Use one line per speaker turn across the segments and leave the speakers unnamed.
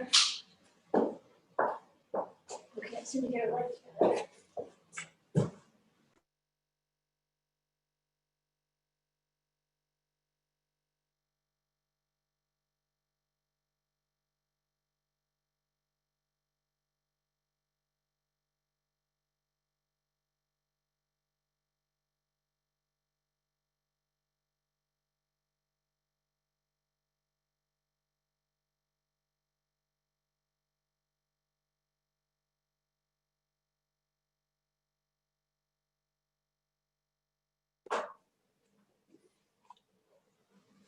Okay, so we get it right.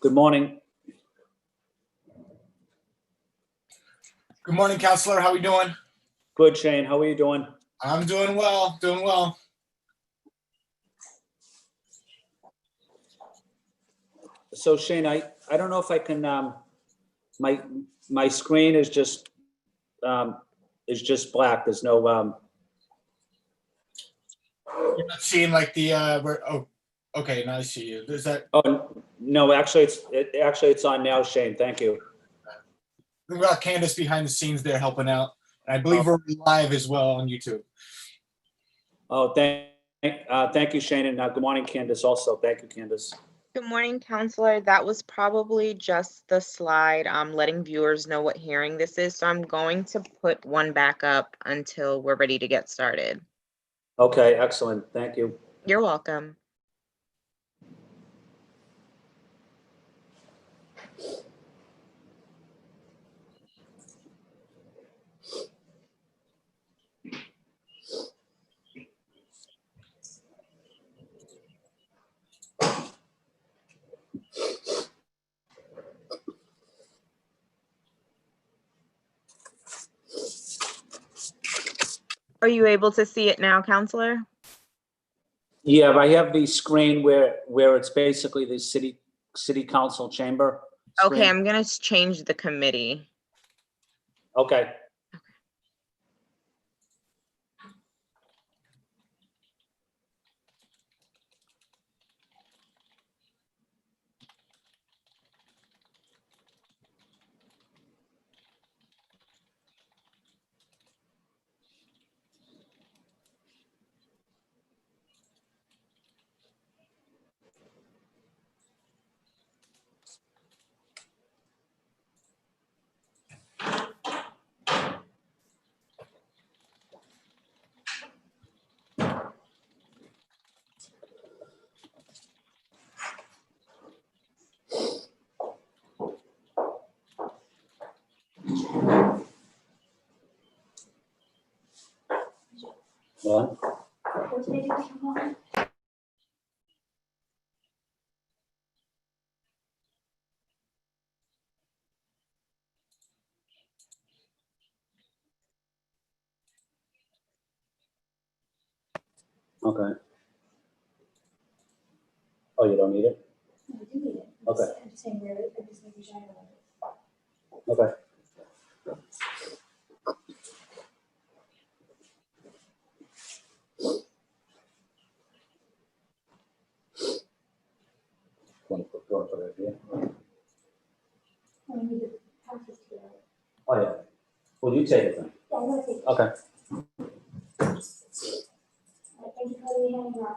Good morning.
Good morning, Counselor. How are we doing?
Good, Shane. How are you doing?
I'm doing well, doing well.
So Shane, I don't know if I can, my screen is just black. There's no,
You're not seeing like the, oh, okay, now I see you. Is that,
oh, no, actually it's on now, Shane. Thank you.
we've got Candace behind the scenes there helping out. And I believe we're live as well on YouTube.
Oh, thank you, Shane. And good morning, Candace, also. Thank you, Candace.
Good morning, Counselor. That was probably just the slide letting viewers know what hearing this is. So I'm going to put one back up until we're ready to get started.
Okay, excellent. Thank you.
You're welcome. Are you able to see it now, Counselor?
Yeah, I have the screen where it's basically the city council chamber screen.
Okay, I'm going to change the committee.
Okay. One.
What's maybe we can call it?
Okay. Oh, you don't need it?
No, I do need it.
Okay.
I'm just saying where it, I'm just making sure I know it.
Okay. Want to put it here?
I need to pass this together.
Oh, yeah. Well, you take it then.
Yeah, I'm gonna take it.
Okay.
All right, thank you for letting me hang around.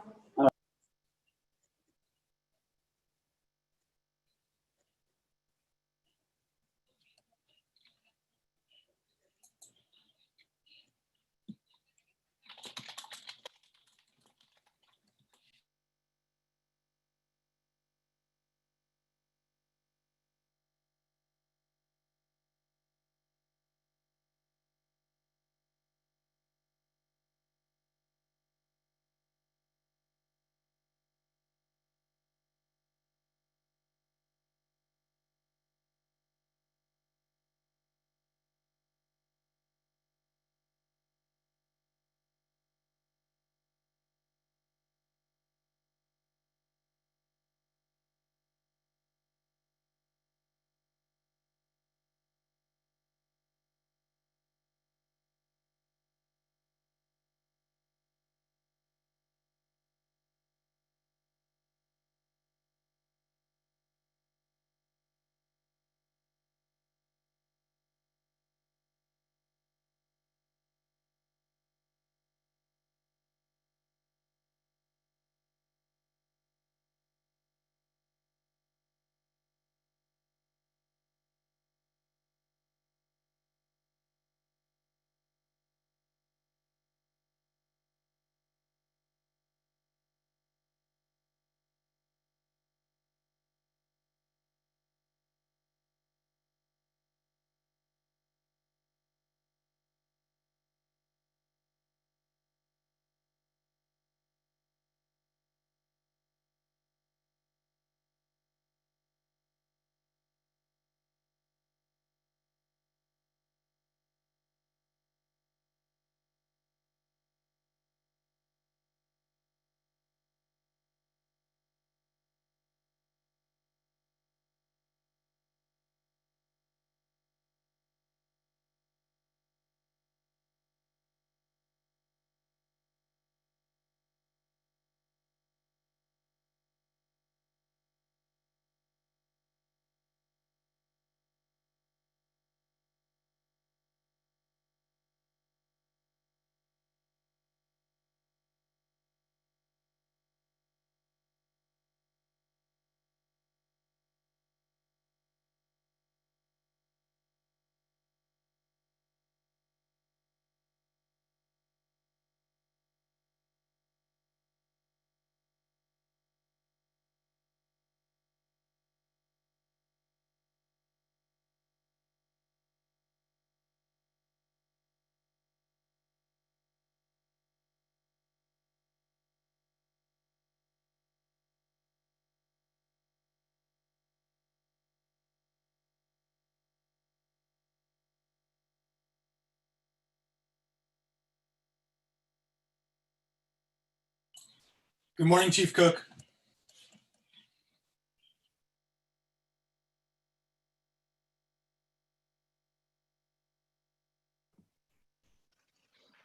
Good morning, Chief Cook.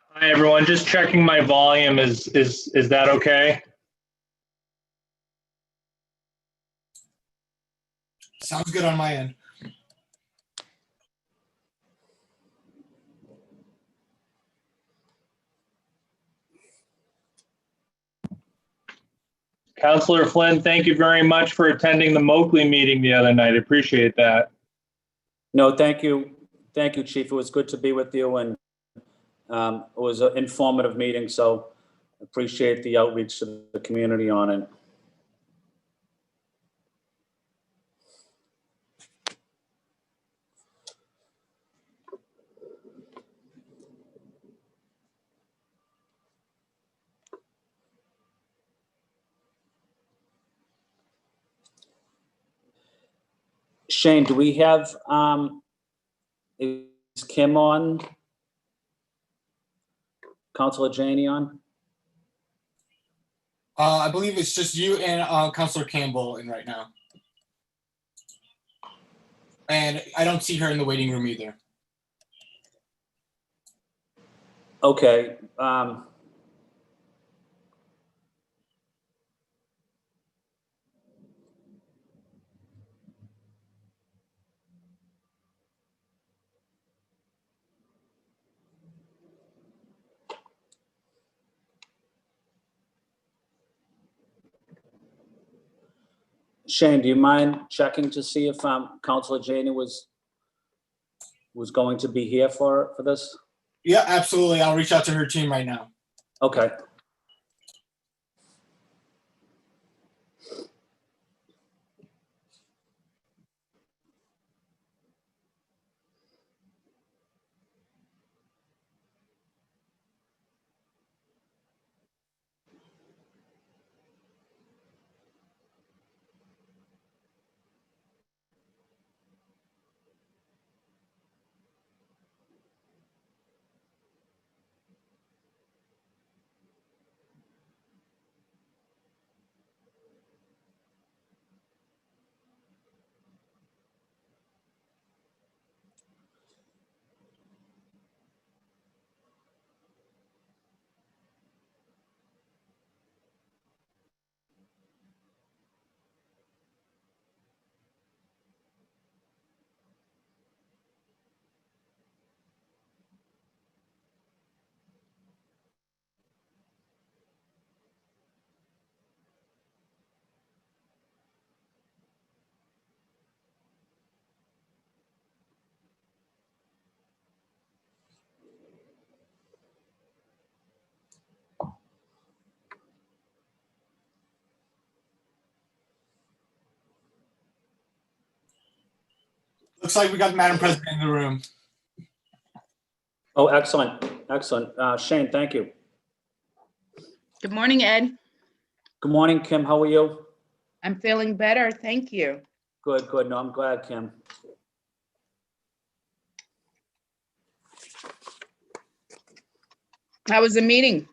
Hi, everyone. Just checking my volume. Is that okay?
Sounds good on my end.
Councilor Flynn, thank you very much for attending the Moakley meeting the other night. Appreciate that.
No, thank you. Thank you, Chief. It was good to be with you, and it was an informative meeting, so appreciate the outreach to the community on it. Shane, do we have, is Kim on? Councilor Janey on?
I believe it's just you and Councilor Campbell in right now. And I don't see her in the waiting room either.
Okay. Shane, do you mind checking to see if Councilor Janey was going to be here for this?
Yeah, absolutely. I'll reach out to her team right now.
Okay.
Looks like we got Madam President in the room.
Oh, excellent. Excellent. Shane, thank you.
Good morning, Ed.
Good morning, Kim. How are you?
I'm feeling better, thank you.
Good, good. No, I'm glad, Kim.
How was the meeting?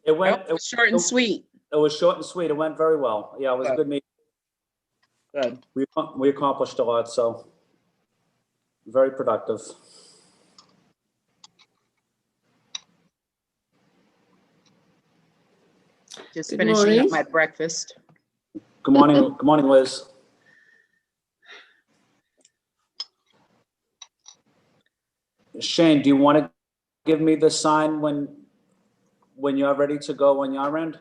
It went,
Oh, short and sweet.
it was short and sweet. It went very well. Yeah, it was a good meeting.
Good.
We accomplished a lot, so very productive.
Just
Good
finishing up
morning.
my breakfast.
Good morning. Good morning, Liz. Shane, do you want to give me the sign when you're ready to go on your end?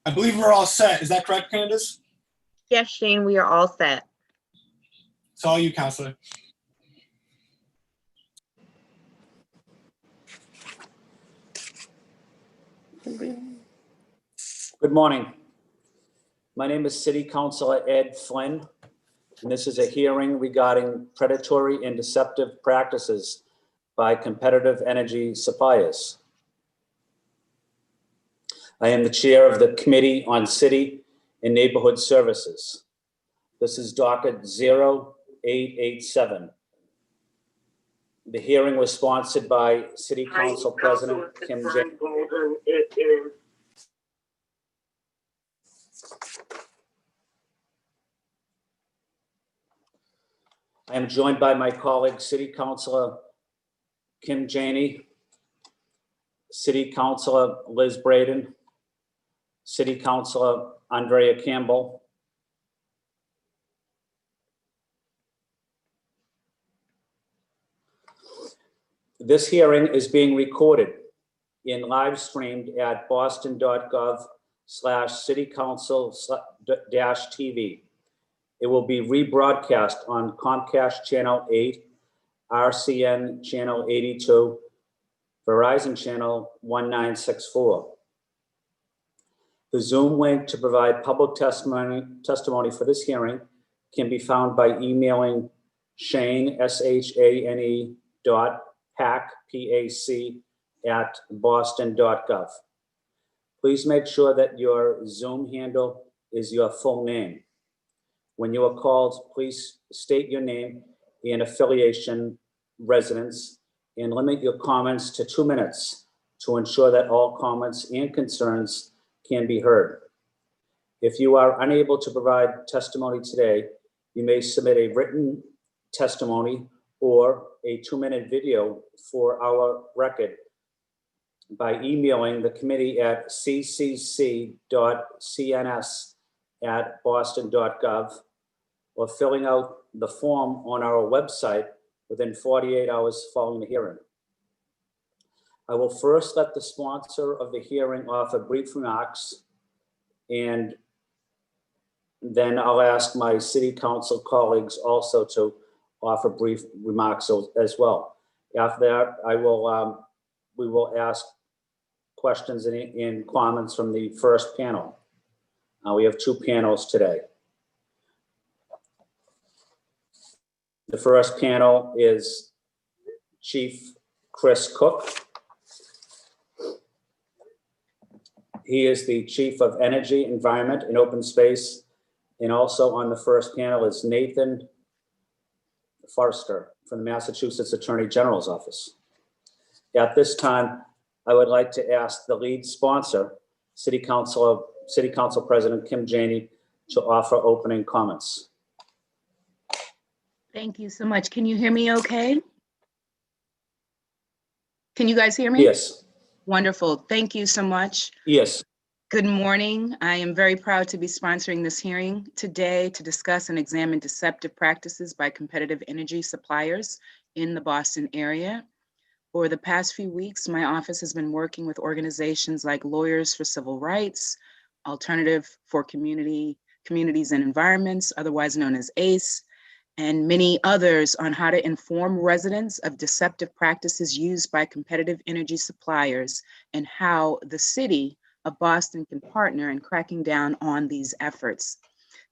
I believe we're all set. Is that correct, Candace?
Yes, Shane, we are all set.
It's all you, Counselor.
Good morning. My name is City Councilor Ed Flynn, and this is a hearing regarding predatory and deceptive practices by competitive energy suppliers. I am the chair of the Committee on City and Neighborhood Services. This is docket 0887. The hearing was sponsored by City Council President Kim J. I am joined by my colleague, City Councilor Kim Janey, City Councilor Liz Braden, City Councilor Andrea Campbell, this hearing is being recorded and live streamed at boston.gov/citycouncil-tv. It will be rebroadcast on Comcast Channel 8, RCN Channel 82, Verizon Channel 1964. The Zoom link to provide public testimony for this hearing can be found by emailing Shane, SHANE, .pac, PAC, @boston.gov. Please make sure that your Zoom handle is your full name. When you are called, please state your name and affiliation, residence, and limit your comments to 2 minutes to ensure that all comments and concerns can be heard. If you are unable to provide testimony today, you may submit a written testimony or a 2-minute video for our record by emailing the committee at ccc.cns@boston.gov or filling out the form on our website within 48 hours following the hearing. I will first let the sponsor of the hearing offer brief remarks, and then I'll ask my city council colleagues also to offer brief remarks as well. After that, we will ask questions and comments from the first panel. We have 2 panels today. The first panel is Chief Chris Cook. He is the Chief of Energy, Environment, and Open Space. And also on the first panel is Nathan Forster from the Massachusetts Attorney General's Office. At this time, I would like to ask the lead sponsor, City Council President Kim Janey, to offer opening comments.
Thank you so much. Can you hear me okay? Can you guys hear me?
Yes.
Wonderful. Thank you so much.
Yes.
Good morning. I am very proud to be sponsoring this hearing today to discuss and examine deceptive practices by competitive energy suppliers in the Boston area. For the past few weeks, my office has been working with organizations like Lawyers for Civil Rights, Alternative for Communities and Environments, otherwise known as ACE, and many others on how to inform residents of deceptive practices used by competitive energy suppliers and how the city of Boston can partner in cracking down on these efforts.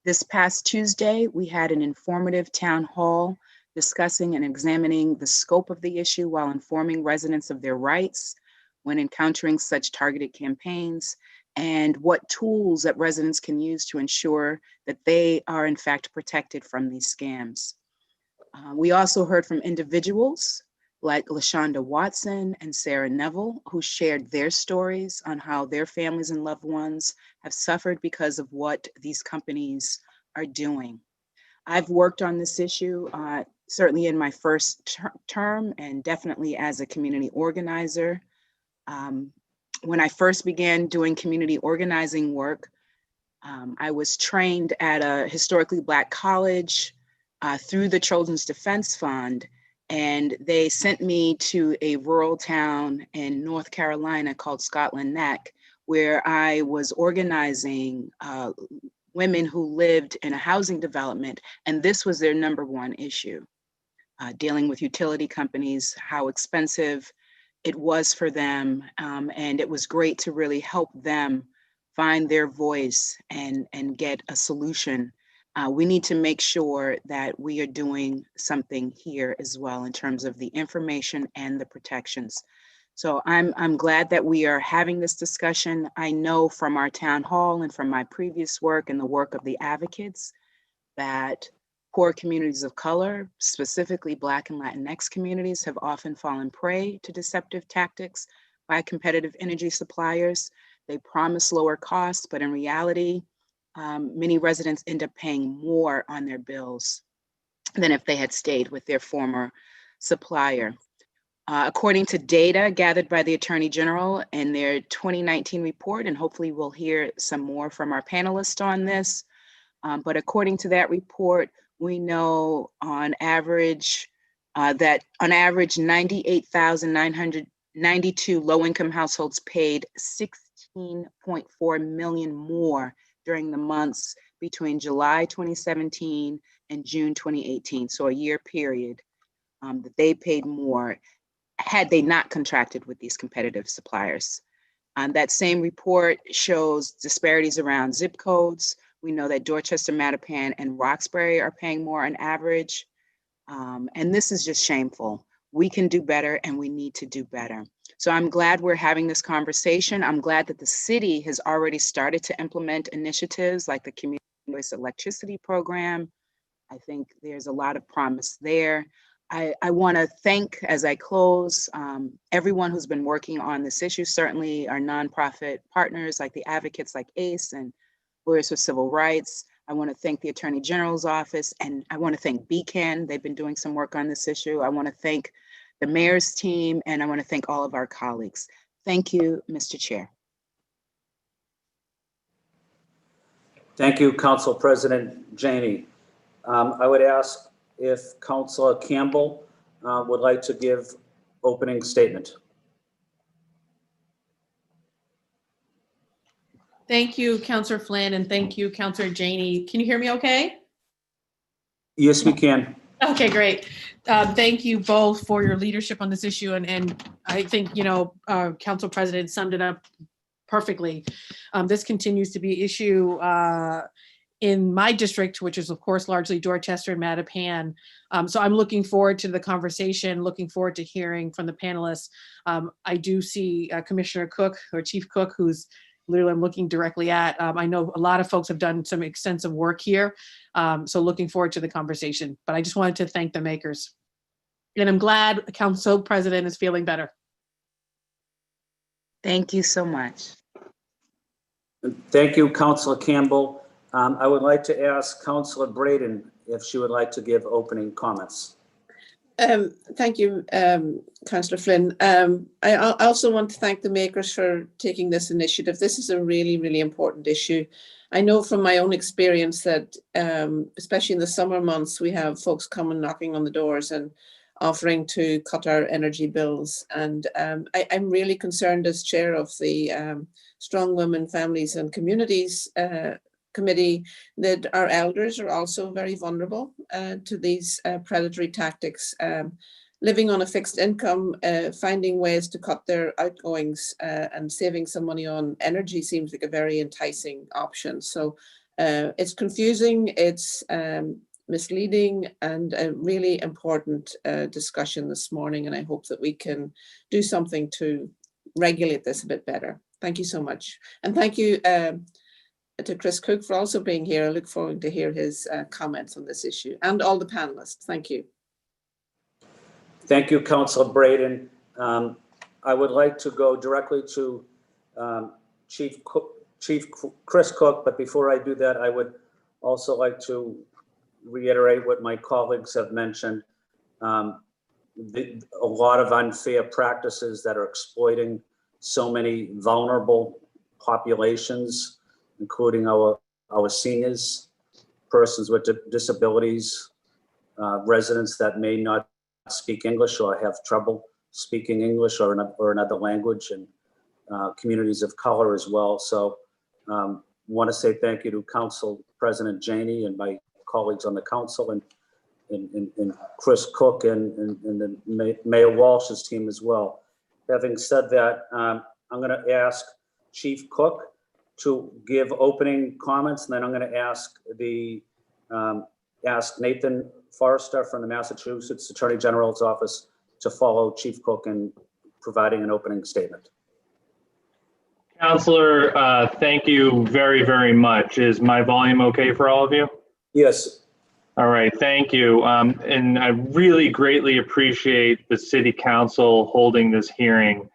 This past Tuesday, we had an informative town hall discussing and examining the scope of the issue while informing residents of their rights when encountering such targeted campaigns and what tools that residents can use to ensure that they are in fact protected from these scams. We also heard from individuals like LaShonda Watson and Sarah Neville, who shared their stories on how their families and loved ones have suffered because of what these companies are doing. I've worked on this issue certainly in my first term and definitely as a community organizer. When I first began doing community organizing work, I was trained at a historically Black college through the Children's Defense Fund, and they sent me to a rural town in North Carolina called Scotland Neck, where I was organizing women who lived in a housing development, and this was their #1 issue, dealing with utility companies, how expensive it was for them, and it was great to really help them find their voice and get a solution. We need to make sure that we are doing something here as well in terms of the information and the protections. So I'm glad that we are having this discussion. I know from our town hall and from my previous work and the work of the advocates that poor communities of color, specifically Black and Latinx communities, have often fallen prey to deceptive tactics by competitive energy suppliers. They promise lower costs, but in reality, many residents end up paying more on their bills. than if they had stayed with their former supplier. According to data gathered by the Attorney General in their 2019 report, and hopefully we'll hear some more from our panelists on this, but according to that report, we know on average that on average 98,992 low-income households paid 16.4 million more during the months between July 2017 and June 2018, so a year period that they paid more had they not contracted with these competitive suppliers. That same report shows disparities around zip codes. We know that Dorchester, Mattapan, and Roxbury are paying more on average. And this is just shameful. We can do better and we need to do better. So I'm glad we're having this conversation. I'm glad that the city has already started to implement initiatives like the Community Voice Electricity Program. I think there's a lot of promise there. I want to thank, as I close, everyone who's been working on this issue, certainly our nonprofit partners like the advocates like ACE and Lawyers for Civil Rights. I want to thank the Attorney General's office, and I want to thank BCAN. They've been doing some work on this issue. I want to thank the mayor's team, and I want to thank all of our colleagues. Thank you, Mr. Chair.
Thank you, Council President Janey. I would ask if Councilor Campbell would like to give opening statement.
Thank you, Councilor Flynn, and thank you, Councilor Janey. Can you hear me okay?
Yes, we can.
Okay, great. Thank you both for your leadership on this issue. And I think, Council President summed it up perfectly. This continues to be an issue in my district, which is of course largely Dorchester and Mattapan. So I'm looking forward to the conversation, looking forward to hearing from the panelists. I do see Commissioner Cook, or Chief Cook, who's literally I'm looking directly at. I know a lot of folks have done some extensive work here. So looking forward to the conversation, but I just wanted to thank the makers. And I'm glad the Council President is feeling better.
Thank you so much.
Thank you, Councilor Campbell. I would like to ask Councilor Braden if she would like to give opening comments.
Thank you, Councillor Flynn. I also want to thank the makers for taking this initiative. This is a really, really important issue. I know from my own experience that, especially in the summer months, we have folks coming knocking on the doors and offering to cut our energy bills. And I'm really concerned as chair of the Strong Women, Families and Communities Committee that our elders are also very vulnerable to these predatory tactics. Living on a fixed income, finding ways to cut their outgoings and saving some money on energy seems like a very enticing option. So it's confusing, it's misleading, and a really important discussion this morning. And I hope that we can do something to regulate this a bit better. Thank you so much. And thank you to Chris Cook for also being here. I look forward to hear his comments on this issue, and all the panelists. Thank you.
Thank you, Councilor Braden. I would like to go directly to Chief Chris Cook, but before I do that, I would also like to reiterate what my colleagues have mentioned. A lot of unfair practices that are exploiting so many vulnerable populations, including our seniors, persons with disabilities, residents that may not speak English or have trouble speaking English or another language, and communities of color as well. So want to say thank you to Council President Janey and my colleagues on the council, and Chris Cook and the Mayor Walsh's team as well. Having said that, I'm going to ask Chief Cook to give opening comments, and then I'm going to ask Nathan Forrester from the Massachusetts Attorney General's office to follow Chief Cook in providing an opening statement.
Counselor, thank you very, very much. Is my volume okay for all of you?
Yes.
All right, thank you. And I really greatly appreciate the City Council holding this hearing.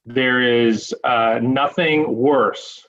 There is nothing worse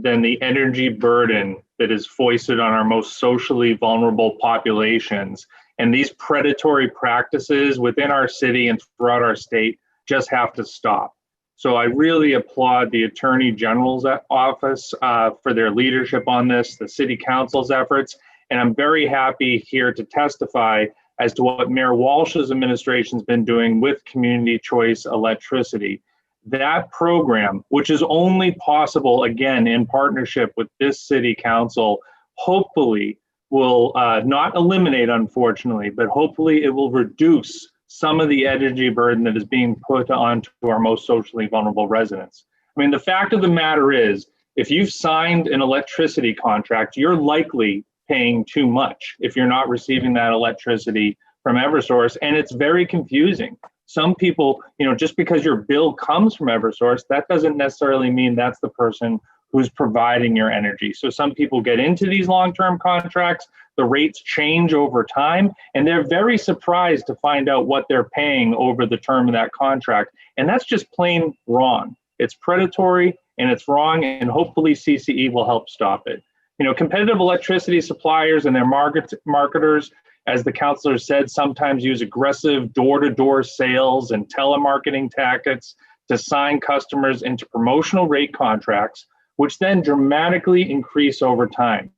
than the energy burden that is foisted on our most socially vulnerable populations. And these predatory practices within our city and throughout our state just have to stop. So I really applaud the Attorney General's office for their leadership on this, the City Council's efforts, and I'm very happy here to testify as to what Mayor Walsh's administration has been doing with community choice electricity. That program, which is only possible, again, in partnership with this City Council, hopefully will not eliminate, unfortunately, but hopefully it will reduce some of the energy burden that is being put onto our most socially vulnerable residents. I mean, the fact of the matter is, if you've signed an electricity contract, you're likely paying too much if you're not receiving that electricity from Eversource, and it's very confusing. Some people, just because your bill comes from Eversource, that doesn't necessarily mean that's the person who's providing your energy. So some people get into these long-term contracts, the rates change over time, and they're very surprised to find out what they're paying over the term of that contract. And that's just plain wrong. It's predatory and it's wrong, and hopefully CCE will help stop it. Competitive electricity suppliers and their marketers, as the counselor said, sometimes use aggressive door-to-door sales and telemarketing tactics to sign customers into promotional rate contracts, which then dramatically increase over time.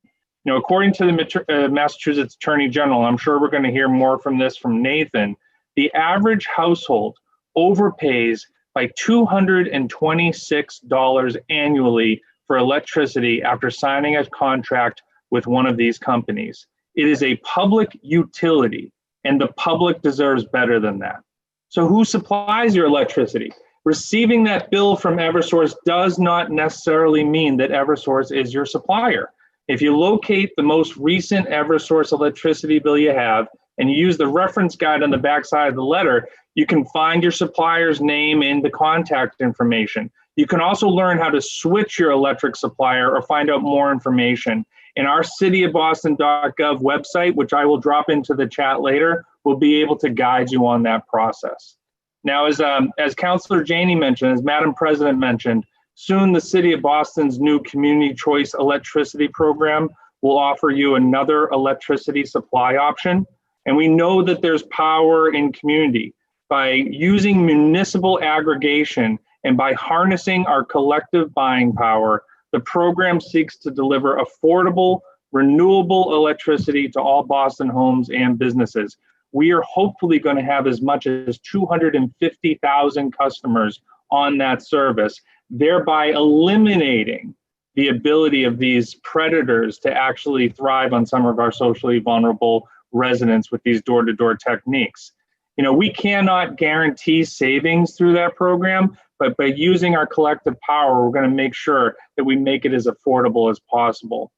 According to the Massachusetts Attorney General, I'm sure we're going to hear more from this from Nathan, the average household overpays by $226 annually for electricity after signing a contract with one of these companies. It is a public utility, and the public deserves better than that. So who supplies your electricity? Receiving that bill from Eversource does not necessarily mean that Eversource is your supplier. If you locate the most recent Eversource electricity bill you have, and you use the reference guide on the backside of the letter, you can find your supplier's name and the contact information. You can also learn how to switch your electric supplier or find out more information. In our cityofboston.gov website, which I will drop into the chat later, will be able to guide you on that process. Now, as Councilor Janey mentioned, as Madam President mentioned, soon the City of Boston's new Community Choice Electricity Program will offer you another electricity supply option. And we know that there's power in community. By using municipal aggregation and by harnessing our collective buying power, the program seeks to deliver affordable, renewable electricity to all Boston homes and businesses. We are hopefully going to have as much as 250,000 customers on that service, thereby eliminating the ability of these predators to actually thrive on some of our socially vulnerable residents with these door-to-door techniques. We cannot guarantee savings through that program, but by using our collective power, we're going to make sure that we make it as affordable as possible.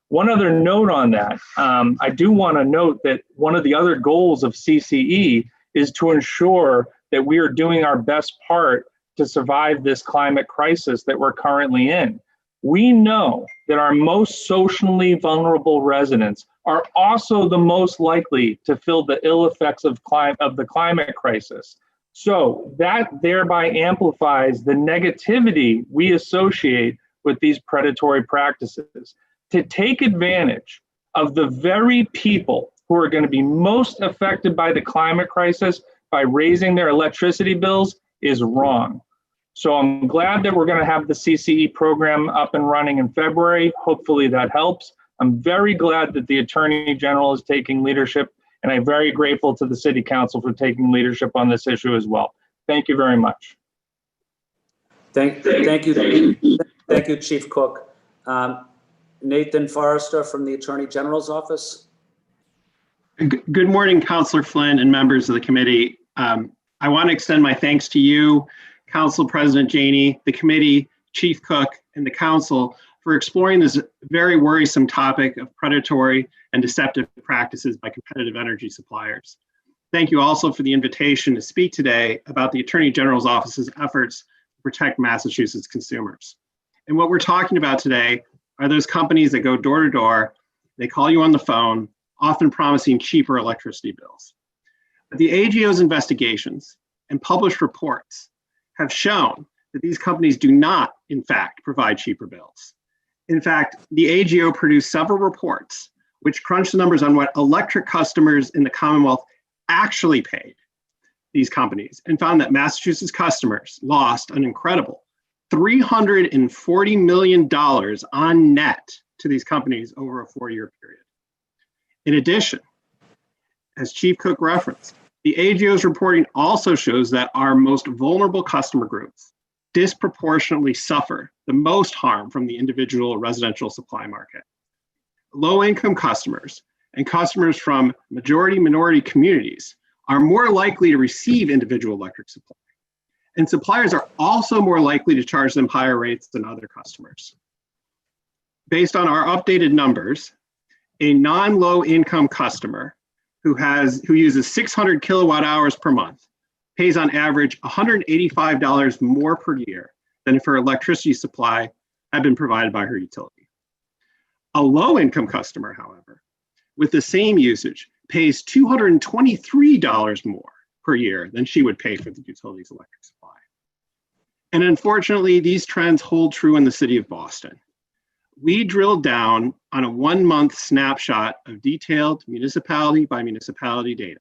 One other note on that, I do want to note that one of the other goals of CCE is to ensure that we are doing our best part to survive this climate crisis that we're currently in. We know that our most socially vulnerable residents are also the most likely to feel the ill effects of the climate crisis. So that thereby amplifies the negativity we associate with these predatory practices. To take advantage of the very people who are going to be most affected by the climate crisis by raising their electricity bills is wrong. So I'm glad that we're going to have the CCE program up and running in February. Hopefully that helps. I'm very glad that the Attorney General is taking leadership, and I'm very grateful to the City Council for taking leadership on this issue as well. Thank you very much.
Thank you, Chief Cook. Nathan Forrester from the Attorney General's office.
Good morning, Councilor Flynn and members of the committee. I want to extend my thanks to you, Council President Janey, the committee, Chief Cook, and the Council for exploring this very worrisome topic of predatory and deceptive practices by competitive energy suppliers. Thank you also for the invitation to speak today about the Attorney General's office's efforts to protect Massachusetts consumers. And what we're talking about today are those companies that go door to door, they call you on the phone, often promising cheaper electricity bills. But the AGO's investigations and published reports have shown that these companies do not, in fact, provide cheaper bills. In fact, the AGO produced several reports which crunched the numbers on what electric customers in the Commonwealth actually paid these companies and found that Massachusetts customers lost an incredible $340 million on net to these companies over a 4-year period. In addition, as Chief Cook referenced, the AGO's reporting also shows that our most vulnerable customer groups disproportionately suffer the most harm from the individual residential supply market. Low-income customers and customers from majority-minority communities are more likely to receive individual electric supply. And suppliers are also more likely to charge them higher rates than other customers. Based on our updated numbers, a non-low income customer who uses 600 kilowatt hours per month pays on average $185 more per year than if her electricity supply had been provided by her utility. A low income customer, however, with the same usage pays $223 more per year than she would pay for the utility's electric supply. And unfortunately, these trends hold true in the city of Boston. We drilled down on a 1-month snapshot of detailed municipality by municipality data.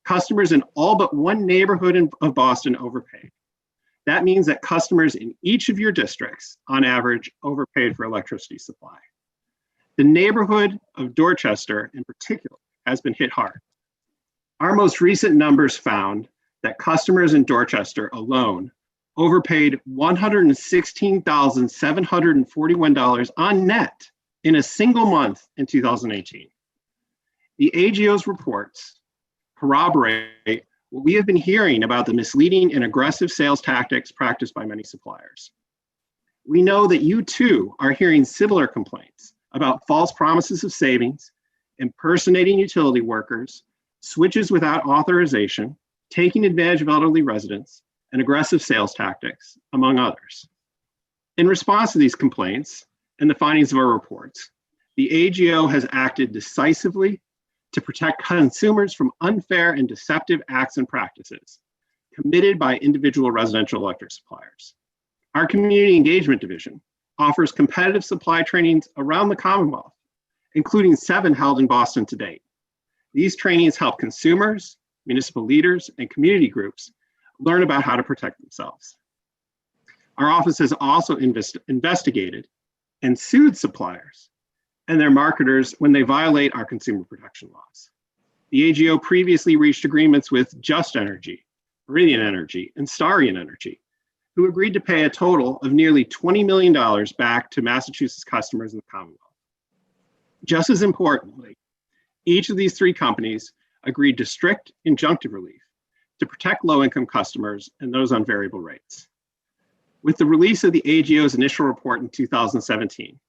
Customers in all but one neighborhood of Boston overpaid. That means that customers in each of your districts, on average, overpaid for electricity supply. The neighborhood of Dorchester, in particular, has been hit hard. Our most recent numbers found that customers in Dorchester alone overpaid $116,741 on net in a single month in 2018. The AGO's reports corroborate what we have been hearing about the misleading and aggressive sales tactics practiced by many suppliers. We know that you too are hearing similar complaints about false promises of savings, impersonating utility workers, switches without authorization, taking advantage of elderly residents, and aggressive sales tactics, among others. In response to these complaints and the findings of our reports, the AGO has acted decisively to protect consumers from unfair and deceptive acts and practices committed by individual residential electric suppliers. Our Community Engagement Division offers competitive supply trainings around the Commonwealth, including 7 held in Boston to date. These trainings help consumers, municipal leaders, and community groups learn about how to protect themselves. Our office has also investigated and sued suppliers and their marketers when they violate our consumer protection laws. The AGO previously reached agreements with Just Energy, Meridian Energy, and Starian Energy, who agreed to pay a total of nearly $20 million back to Massachusetts customers in the Commonwealth. Just as importantly, each of these 3 companies agreed to strict injunctive relief to protect low-income customers and those on variable rates. With the release of the AGO's initial report in 2017,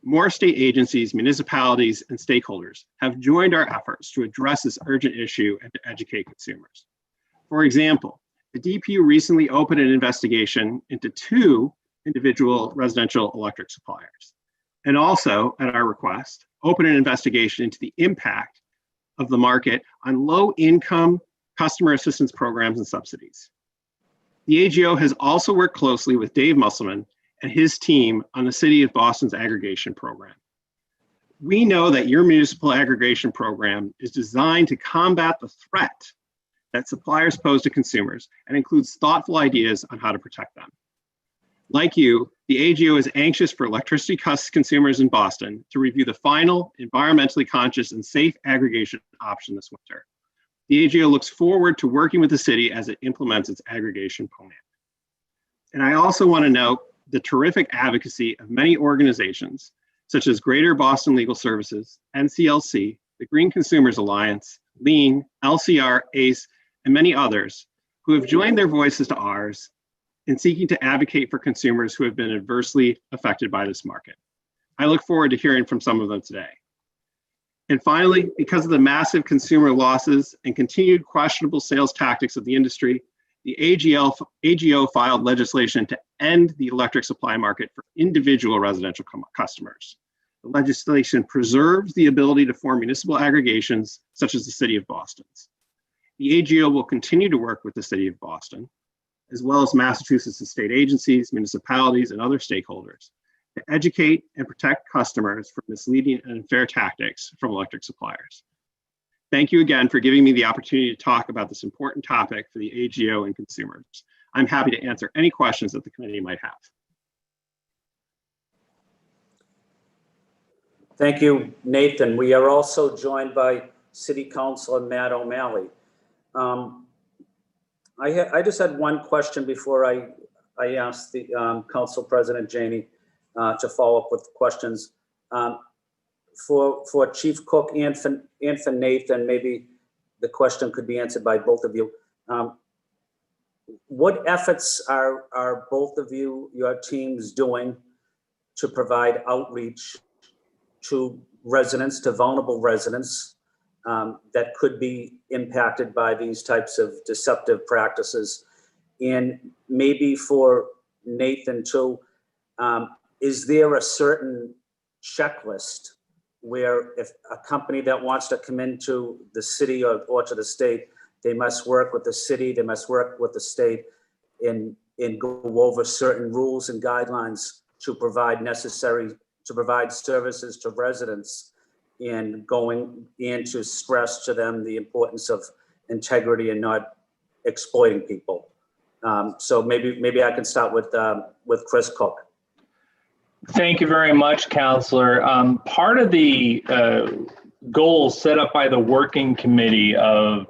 more state agencies, municipalities, and stakeholders have joined our efforts to address this urgent issue and to educate consumers. For example, the DPU recently opened an investigation into 2 individual residential electric suppliers, and also, at our request, opened an investigation into the impact of the market on low-income customer assistance programs and subsidies. The AGO has also worked closely with Dave Musselman and his team on the City of Boston's aggregation program. We know that your municipal aggregation program is designed to combat the threat that suppliers pose to consumers and includes thoughtful ideas on how to protect them. Like you, the AGO is anxious for electricity consumers in Boston to review the final environmentally conscious and safe aggregation option this winter. The AGO looks forward to working with the city as it implements its aggregation plan. And I also want to note the terrific advocacy of many organizations, such as Greater Boston Legal Services, NCLC, the Green Consumers Alliance, LEAN, LCR, ACE, and many others, who have joined their voices to ours in seeking to advocate for consumers who have been adversely affected by this market. I look forward to hearing from some of them today. And finally, because of the massive consumer losses and continued questionable sales tactics of the industry, the AGO filed legislation to end the electric supply market for individual residential customers. The legislation preserves the ability to form municipal aggregations, such as the City of Boston's. The AGO will continue to work with the City of Boston, as well as Massachusetts state agencies, municipalities, and other stakeholders, to educate and protect customers from misleading and unfair tactics from electric suppliers. Thank you again for giving me the opportunity to talk about this important topic for the AGO and consumers. I'm happy to answer any questions that the committee might have.
Thank you, Nathan. We are also joined by City Councilor Matt O'Malley. I just had one question before I asked the Council President Janey to follow up with questions. For Chief Cook and for Nathan, maybe the question could be answered by both of you. What efforts are both of you, your teams, doing to provide outreach to residents, to vulnerable residents that could be impacted by these types of deceptive practices? And maybe for Nathan too, is there a certain checklist where if a company that wants to come into the city or to the state, they must work with the city, they must work with the state and go over certain rules and guidelines to provide services to residents, and going and to stress to them the importance of integrity and not exploiting people? So maybe I can start with Chris Cook.
Thank you very much, Councillor. Part of the goals set up by the working committee of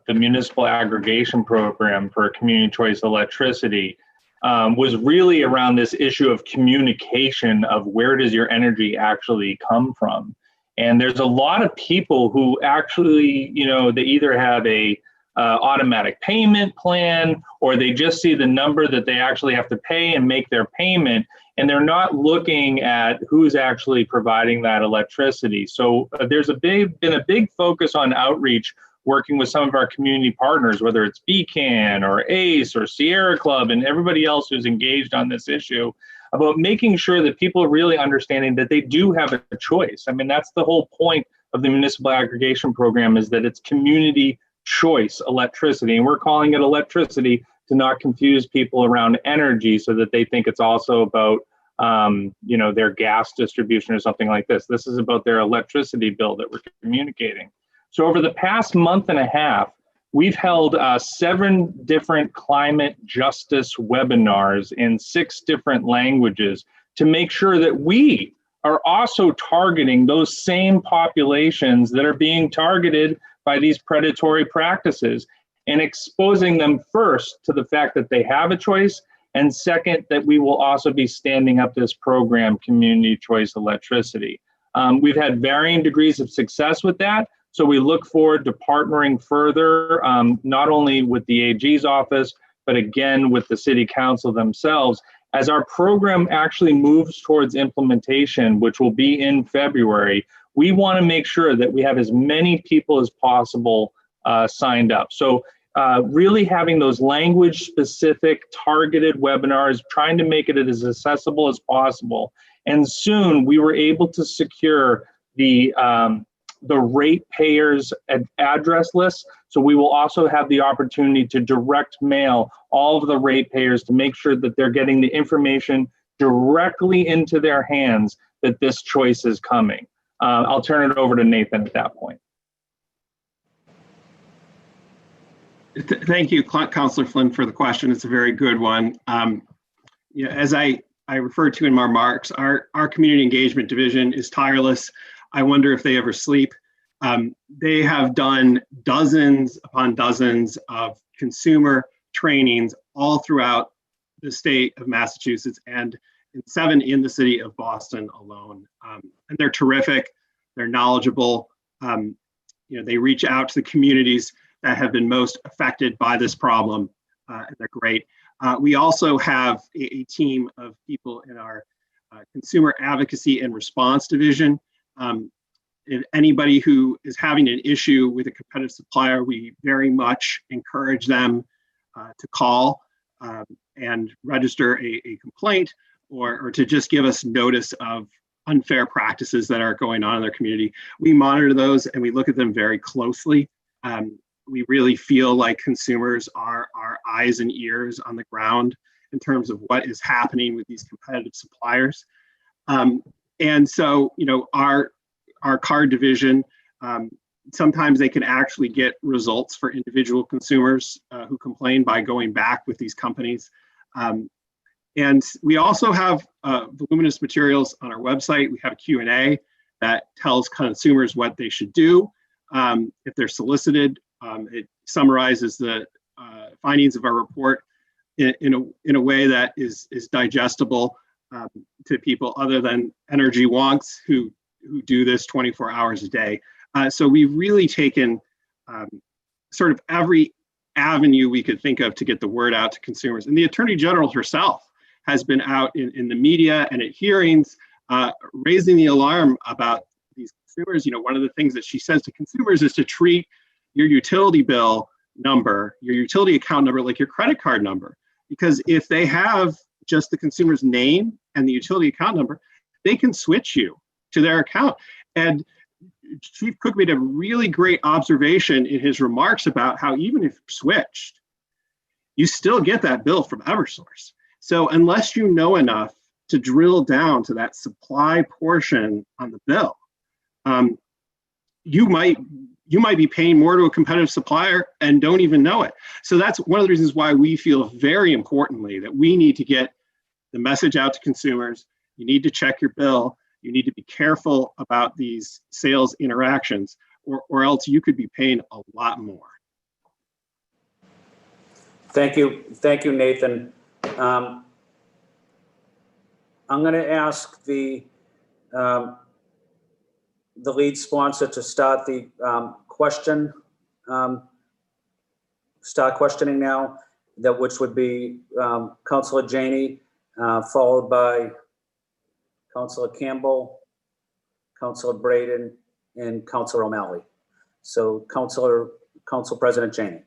the municipal aggregation program for community choice electricity was really around this issue of communication of where does your energy actually come from. And there's a lot of people who actually, they either have a automatic payment plan, or they just see the number that they actually have to pay and make their payment, and they're not looking at who's actually providing that electricity. So there's been a big focus on outreach, working with some of our community partners, whether it's BCAN or ACE or Sierra Club and everybody else who's engaged on this issue, about making sure that people are really understanding that they do have a choice. I mean, that's the whole point of the municipal aggregation program, is that it's community choice electricity. And we're calling it electricity to not confuse people around energy, so that they think it's also about their gas distribution or something like this. This is about their electricity bill that we're communicating. So over the past month and a half, we've held 7 different climate justice webinars in 6 different languages to make sure that we are also targeting those same populations that are being targeted by these predatory practices, and exposing them first to the fact that they have a choice, and second, that we will also be standing up this program, Community Choice Electricity. We've had varying degrees of success with that, so we look forward to partnering further, not only with the AG's office, but again with the City Council themselves, as our program actually moves towards implementation, which will be in February. We want to make sure that we have as many people as possible signed up. So really having those language-specific targeted webinars, trying to make it as accessible as possible. And soon we were able to secure the ratepayers address list. So we will also have the opportunity to direct mail all of the ratepayers to make sure that they're getting the information directly into their hands that this choice is coming. I'll turn it over to Nathan at that point.
Thank you, Councillor Flynn, for the question. It's a very good one. As I referred to in my remarks, our community engagement division is tireless. I wonder if they ever sleep. They have done dozens upon dozens of consumer trainings all throughout the state of Massachusetts, and 7 in the city of Boston alone. And they're terrific. They're knowledgeable. They reach out to the communities that have been most affected by this problem, and they're great. We also have a team of people in our consumer advocacy and response division. If anybody who is having an issue with a competitive supplier, we very much encourage them to call and register a complaint, or to just give us notice of unfair practices that are going on in their community. We monitor those and we look at them very closely. We really feel like consumers are our eyes and ears on the ground, in terms of what is happening with these competitive suppliers. And so, you know, our card division, sometimes they can actually get results for individual consumers who complain by going back with these companies. And we also have voluminous materials on our website. We have a Q&A that tells consumers what they should do if they're solicited. It summarizes the findings of our report in a way that is digestible to people other than energy wonks who do this 24 hours a day. So we've really taken sort of every avenue we could think of to get the word out to consumers. And the Attorney General herself has been out in the media and at hearings raising the alarm about these consumers. You know, one of the things that she says to consumers is to treat your utility bill number, your utility account number, like your credit card number. Because if they have just the consumer's name and the utility account number, they can switch you to their account. And Chief Cook made a really great observation in his remarks about how even if switched, you still get that bill from Eversource. So unless you know enough to drill down to that supply portion on the bill, you might be paying more to a competitive supplier and don't even know it. So that's one of the reasons why we feel very importantly that we need to get the message out to consumers. You need to check your bill. You need to be careful about these sales interactions, or else you could be paying a lot more.
Thank you, Nathan. I'm going to ask the lead sponsor to start the start questioning now, which would be Councilor Janey, followed by Councilor Campbell, Councilor Braden, and Councilor O'Malley. So Council President Janey.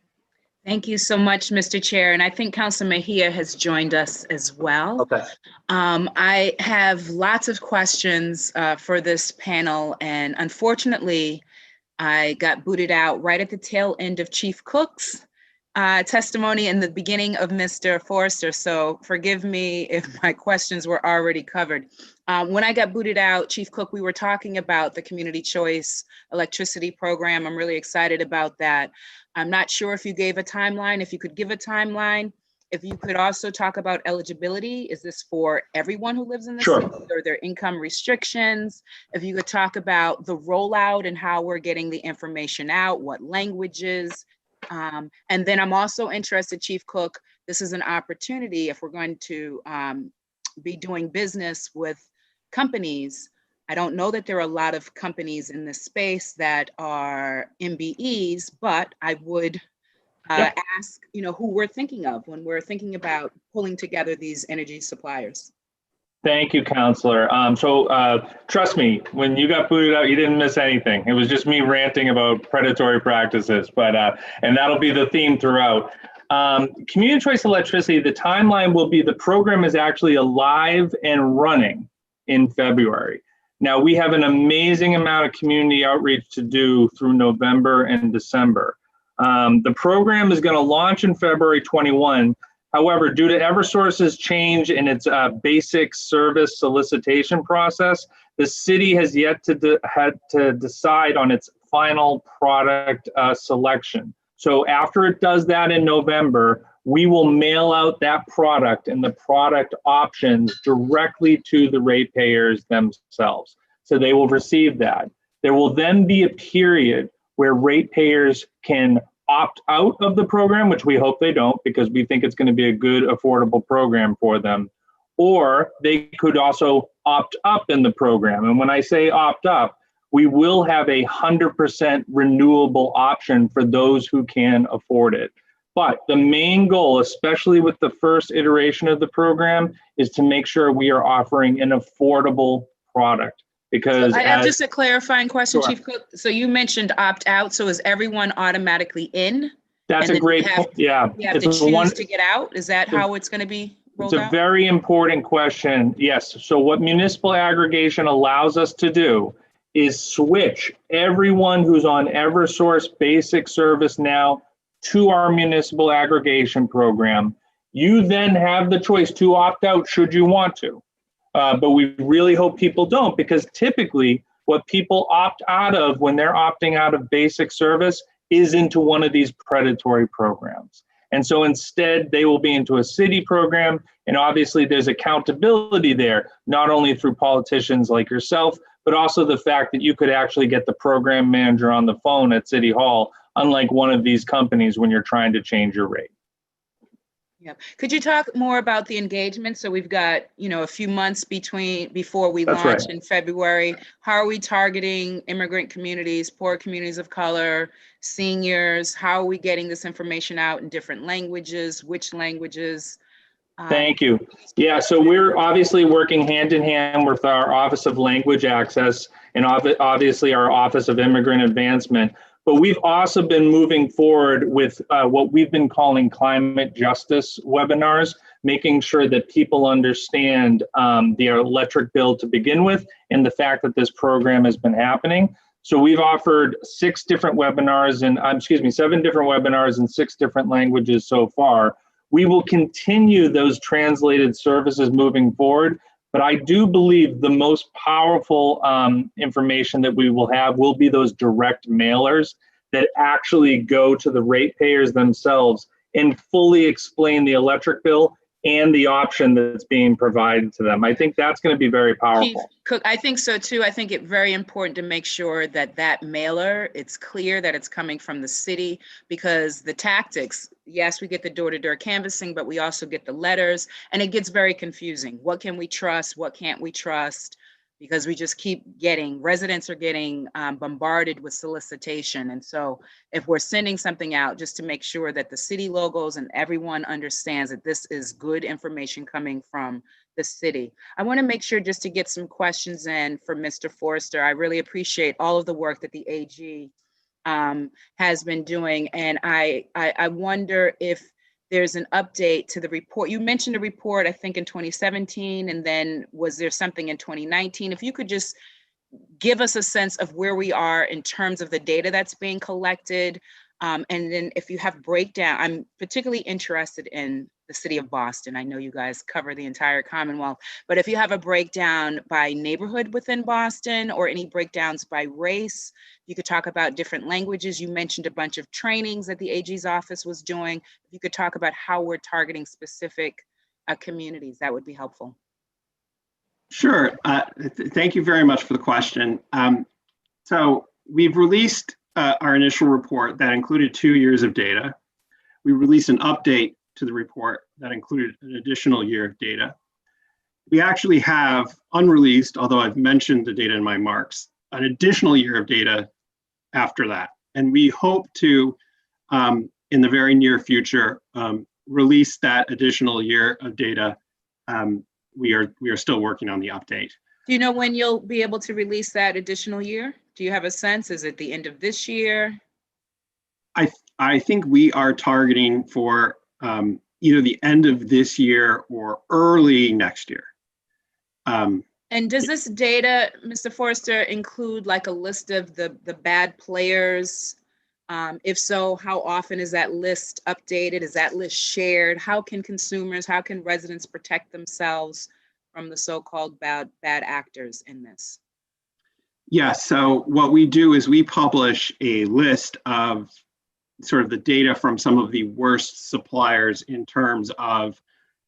Thank you so much, Mr. Chair. And I think Councilor Mejia has joined us as well.
Okay.
I have lots of questions for this panel, and unfortunately, I got booted out right at the tail end of Chief Cook's testimony and the beginning of Mr. Forrester. So forgive me if my questions were already covered. When I got booted out, Chief Cook, we were talking about the Community Choice Electricity Program. I'm really excited about that. I'm not sure if you gave a timeline, if you could give a timeline. If you could also talk about eligibility, is this for everyone who lives in the
Sure.
city, or there income restrictions? If you could talk about the rollout and how we're getting the information out, what languages, and then I'm also interested, Chief Cook, this is an opportunity if we're going to be doing business with companies. I don't know that there are a lot of companies in this space that are MBEs, but I would ask, you know, who we're thinking of when we're thinking about pulling together these energy suppliers.
Thank you, Counselor. Trust me, when you got booted out, you didn't miss anything. It was just me ranting about predatory practices, but and that'll be the theme throughout. Community Choice Electricity, the timeline will be, the program is actually alive and running in February. Now, we have an amazing amount of community outreach to do through November and December. The program is going to launch in February 21. However, due to Eversource's change in its basic service solicitation process, the city has yet to had to decide on its final product selection. So after it does that in November, we will mail out that product and the product options directly to the ratepayers themselves. So they will receive that. There will then be a period where ratepayers can opt out of the program, which we hope they don't, because we think it's going to be a good, affordable program for them. Or they could also opt up in the program. And when I say opt up, we will have 100% renewable option for those who can afford it. But the main goal, especially with the first iteration of the program, is to make sure we are offering an affordable product. Because
I have just a clarifying question,
Sure.
Chief Cook. So you mentioned opt out. So is everyone automatically in?
That's
And
a
then
great
you have-
point. Yeah.
You have to choose to get out? Is that how it's going to be rolled
It's a
out?
very important question. Yes. So what municipal aggregation allows us to do is switch everyone who's on Eversource basic service now to our municipal aggregation program. You then have the choice to opt out should you want to. But we really hope people don't, because typically what people opt out of when they're opting out of basic service is into one of these predatory programs. And so instead, they will be into a city program. And obviously, there's accountability there, not only through politicians like yourself, but also the fact that you could actually get the program manager on the phone at City Hall, unlike one of these companies when you're trying to change your rate.
Yeah. Could you talk more about the engagement? So we've got, a few months before we
That's
launch
right.
in February. How are we targeting immigrant communities, poor communities of color, seniors? How are we getting this information out in different languages? Which languages?
Thank you. Yeah, so we're obviously working hand in hand with our Office of Language Access and obviously our Office of Immigrant Advancement. But we've also been moving forward with what we've been calling climate justice webinars, making sure that people understand the electric bill to begin with and the fact that this program has been happening. So we've offered 7 different webinars in 6 different languages so far. We will continue those translated services moving forward, but I do believe the most powerful information that we will have will be those direct mailers that actually go to the ratepayers themselves and fully explain the electric bill and the option that's being provided to them. I think that's going to be very powerful.
Chief Cook, I think so too. I think it's very important to make sure that that mailer, it's clear that it's coming from the city, because the tactics, yes, we get the door-to-door canvassing, but we also get the letters, and it gets very confusing. What can we trust? What can't we trust? Because we just keep residents are getting bombarded with solicitation. And so if we're sending something out, just to make sure that the city logos and everyone understands that this is good information coming from the city. I want to make sure just to get some questions in for Mr. Forrester. I really appreciate all of the work that the AG has been doing. And I wonder if there's an update to the report. You mentioned a report, I think in 2017, and then was there something in 2019? If you could just give us a sense of where we are in terms of the data that's being collected. And then if you have breakdown, I'm particularly interested in the city of Boston. I know you guys cover the entire Commonwealth, but if you have a breakdown by neighborhood within Boston or any breakdowns by race, you could talk about different languages. You mentioned a bunch of trainings that the AG's office was doing. If you could talk about how we're targeting specific communities, that would be helpful.
Sure. Thank you very much for the question. So we've released our initial report that included 2 years of data. We released an update to the report that included an additional year of data. We actually have unreleased, although I've mentioned the data in my marks, an additional year of data after that. And we hope to, in the very near future, release that additional year of data. We are still working on the update.
Do you know when you'll be able to release that additional year? Do you have a sense? Is it the end of this year?
I think we are targeting for either the end of this year or early next year.
And does this data, Mr. Forrester, include like a list of the bad players? If so, how often is that list updated? Is that list shared? How can residents protect themselves from the so-called bad actors in this?
Yeah, so what we do is we publish a list of sort of the data from some of the worst suppliers in terms of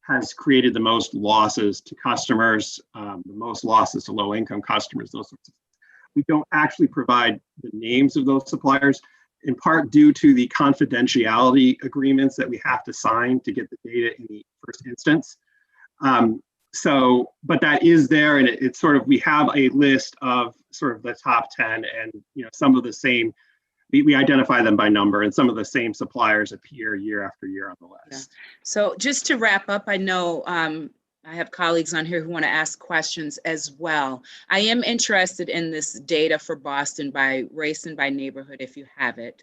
has created the most losses to customers, the most losses to low-income customers, those sorts of things. We don't actually provide the names of those suppliers, in part due to the confidentiality agreements that we have to sign to get the data in the first instance. But that is there, and it's sort of, we have a list of sort of the top 10, and some of the same, we identify them by number, and some of the same suppliers appear year after year on the list.
Yeah. So just to wrap up, I know I have colleagues on here who want to ask questions as well. I am interested in this data for Boston by race and by neighborhood, if you have it.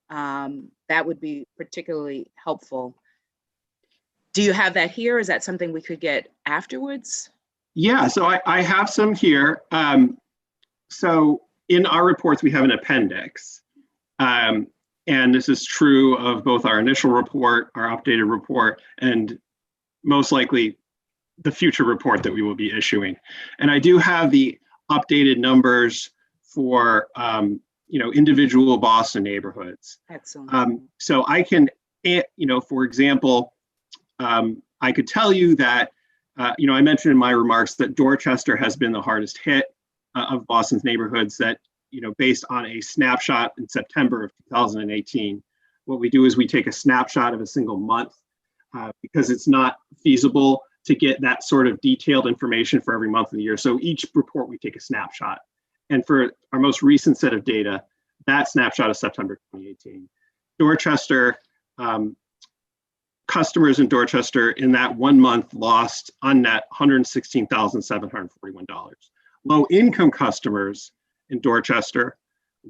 That would be particularly helpful. Do you have that here? Is that something we could get afterwards?
Yeah, so I have some here. So in our reports, we have an appendix. And And this is true of both our initial report, our updated report, and most likely the future report that we will be issuing. And I do have the updated numbers for individual Boston neighborhoods.
Excellent.
So I can, for example, I could tell you that, I mentioned in my remarks that Dorchester has been the hardest hit of Boston's neighborhoods that, based on a snapshot in September of 2018. What we do is we take a snapshot of a single month because it's not feasible to get that sort of detailed information for every month of the year. So each report, we take a snapshot. And for our most recent set of data, that snapshot is September 2018. Dorchester, customers in Dorchester in that 1 month lost on net $116,741. Low income customers in Dorchester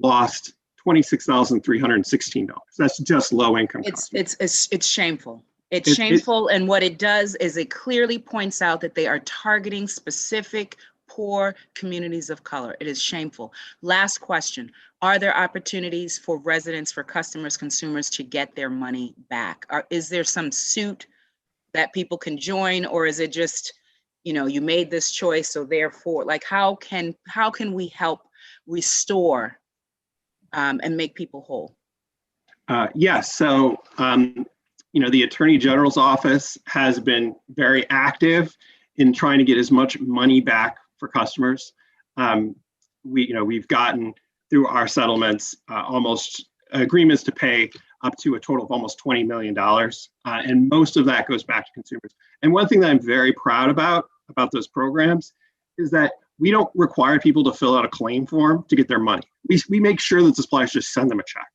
lost $26,316. That's just low income customers.
It's shameful. It's shameful, and what it does is it clearly points out that they are targeting specific poor communities of color. It is shameful. Last question. Are there opportunities for residents, for customers, consumers to get their money back? Is there some suit that people can join, or is it just, you made this choice, so therefore, like how can we help restore and make people whole?
Yes. So, the Attorney General's office has been very active in trying to get as much money back for customers. We've gotten through our settlements almost agreements to pay up to a total of almost $20 million. And most of that goes back to consumers. And one thing that I'm very proud about those programs is that we don't require people to fill out a claim form to get their money. We make sure that the suppliers just send them a check.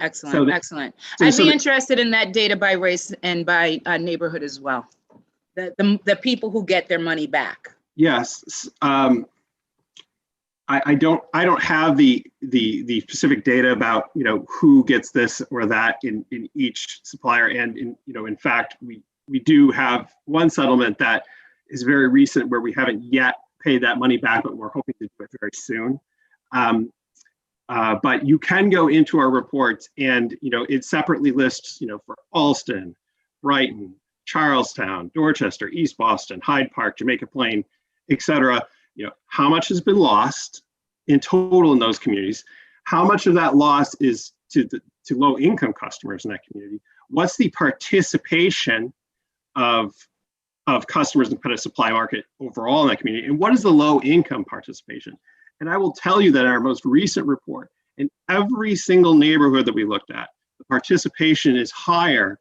Excellent, excellent. I'd be interested in that data by race and by neighborhood as well. The people who get their money back.
Yes, I don't have the specific data about who gets this or that in each supplier, and in fact we do have one settlement that is very recent where we haven't yet paid that money back, but we're hoping to do it very soon. But you can go into our reports and, it separately lists, for Alston, Brighton, Charlestown, Dorchester, East Boston, Hyde Park, Jamaica Plain, et cetera, how much has been lost in total in those communities? How much of that loss is to low income customers in that community? What's the participation of customers in the competitive supply market overall in that community? And what is the low income participation? And I will tell you that in our most recent report, in every single neighborhood that we looked at, the participation is higher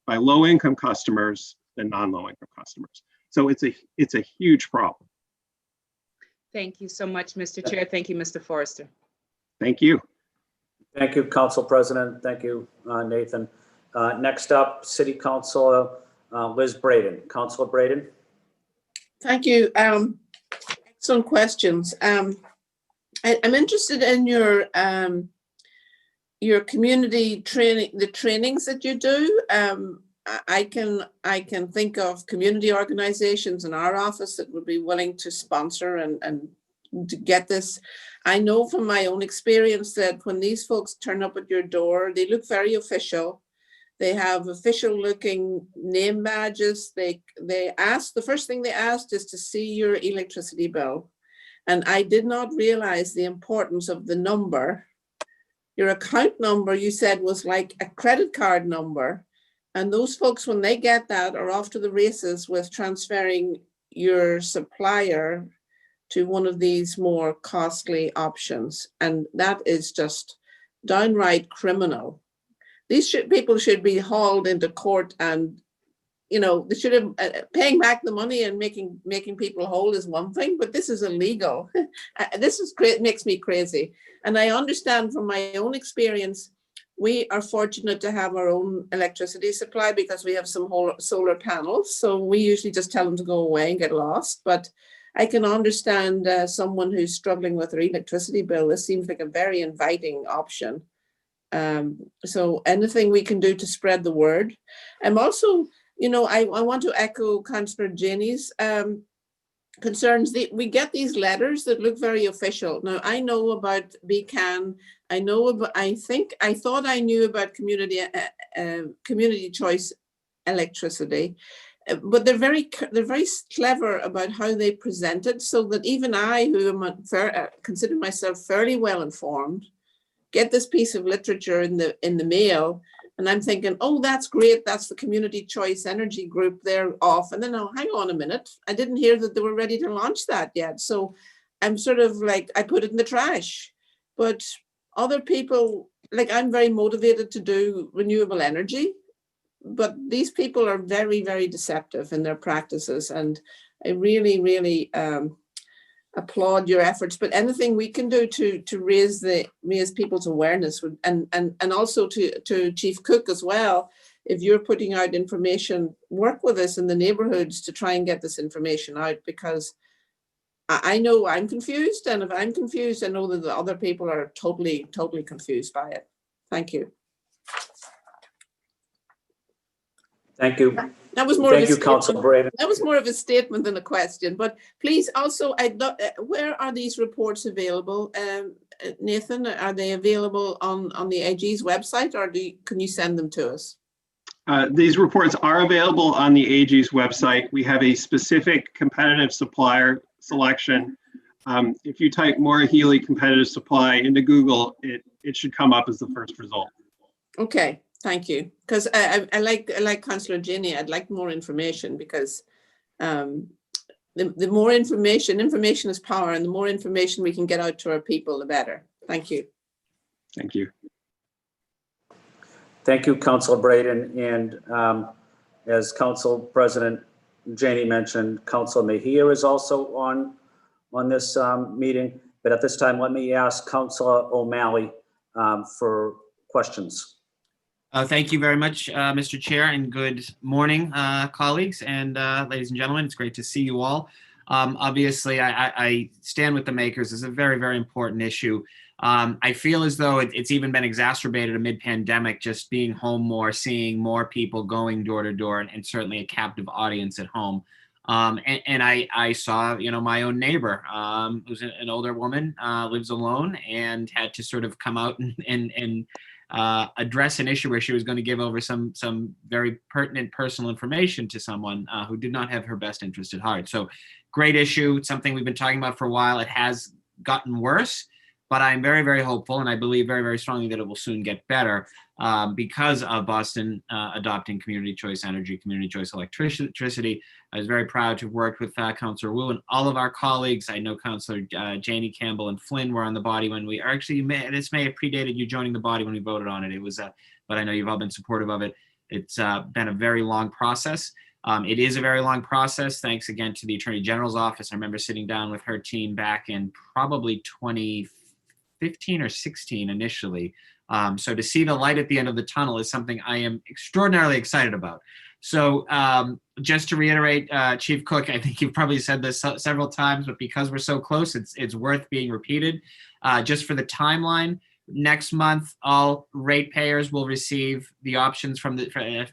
by low-income customers than non-low-income customers. So it's a huge problem.
Thank you so much, Mr. Chair. Thank you, Mr. Forrester.
Thank you.
Thank you, Council President. Thank you, Nathan. Next up, City Councilor Liz Braden. Councilor Braden.
Thank you. Excellent questions. I'm interested in your community training, the trainings that you do. I can think of community organizations in our office that would be willing to sponsor and to get this. I know from my own experience that when these folks turn up at your door, they look very official. They have official looking name badges. The first thing they asked is to see your electricity bill. And I did not realize the importance of the number. Your account number, you said, was like a credit card number. And those folks, when they get that, are off to the races with transferring your supplier to one of these more costly options. And that is just downright criminal. These people should be hauled into court, and they should have paying back the money and making people whole is one thing, but this is illegal. This is great, makes me crazy. And I understand from my own experience, we are fortunate to have our own electricity supply because we have some solar panels. So we usually just tell them to go away and get lost. But I can understand someone who's struggling with their electricity bill. This seems like a very inviting option. So anything we can do to spread the word. I'm also, I want to echo Councillor Janey's concerns. We get these letters that look very official. Now, I know about BCAN. I know about, I thought I knew about community choice electricity, but they're very clever about how they present it, so that even I, who am consider myself fairly well informed, get this piece of literature in the mail, and I'm thinking, oh, that's great. That's the Community Choice Energy Group. They're off. And then, oh, hang on a minute. I didn't hear that they were ready to launch that yet. So I'm sort of like, I put it in the trash. But other people, like, I'm very motivated to do renewable energy, but these people are very, very deceptive in their practices. And I really, really applaud your efforts, but anything we can do to raise people's awareness would, and also to Chief Cook as well, if you're putting out information, work with us in the neighborhoods to try and get this information out, because I know I'm confused, and if I'm confused, I know that the other people are totally confused by it. Thank you.
Thank you.
That was more
Thank
of a
you, Councilor Braden.
That was more of a statement than a question. But please, also, where are these reports available, Nathan? Are they available on the AG's website, or can you send them to us?
These reports are available on the AG's website. We have a specific competitive supplier selection. If you type Maura Healey competitive supply into Google, it should come up as the first result.
Okay. Thank you, because I like Councillor Ginny. I'd like more information, because the more information is power, and the more information we can get out to our people, the better. Thank you.
Thank you.
Thank you, Councilor Braden. And as Council President Janey mentioned, Councilor Mejia is also on this meeting. But at this time, let me ask Councilor O'Malley for questions.
Thank you very much, Mr. Chair, and good morning, colleagues and ladies and gentlemen. It's great to see you all. Obviously, I stand with the makers. It's a very, very important issue. I feel as though it's even been exacerbated amid pandemic, just being home more, seeing more people going door to door, and certainly a captive audience at home. And I saw, my own neighbor, who's an older woman, lives alone, and had to sort of come out and address an issue where she was going to give over some very pertinent personal information to someone who did not have her best interest at heart. So great issue. It's something we've been talking about for a while. It has gotten worse, but I'm very, very hopeful, and I believe very, very strongly that it will soon get better because of Boston adopting community choice energy, community choice electricity. I was very proud to have worked with Councillor Wu and all of our colleagues. I know Councillor Janie Campbell and Flynn were on the body when we this may have predated you joining the body when we voted on it. It was, but I know you've all been supportive of it. It's been a very long process. It is a very long process. Thanks again to the Attorney General's office. I remember sitting down with her team back in probably 2015 or 16 initially. So to see the light at the end of the tunnel is something I am extraordinarily excited about. So just to reiterate, Chief Cook, I think you've probably said this several times, but because we're so close, it's worth being repeated. Just for the timeline, next month, all ratepayers will receive the options from the,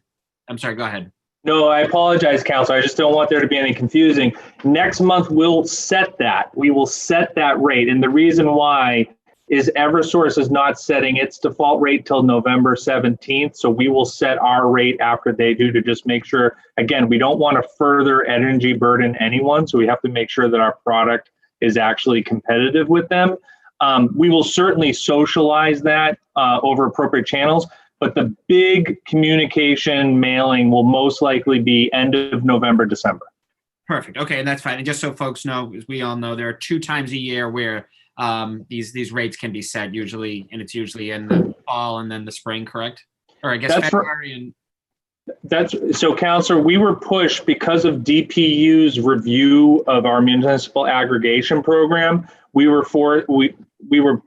I'm sorry, go ahead.
No, I apologize, Councilor. I just don't want there to be any confusing. Next month, we'll set that. We will set that rate. And the reason why is Eversource is not setting its default rate till November 17th. So we will set our rate after they do, to just make sure, again, we don't want to further energy burden anyone. So we have to make sure that our product is actually competitive with them. We will certainly socialize that over appropriate channels, but the big communication mailing will most likely be end of November, December.
Perfect. Okay, and that's fine. And just so folks know, as we all know, there are 2 times a year where these rates can be set, usually, and it's usually in the fall and then the spring, correct? Or I guess
That's
February and.
That's so, Councilor, we were pushed because of DPU's review of our municipal aggregation program. We were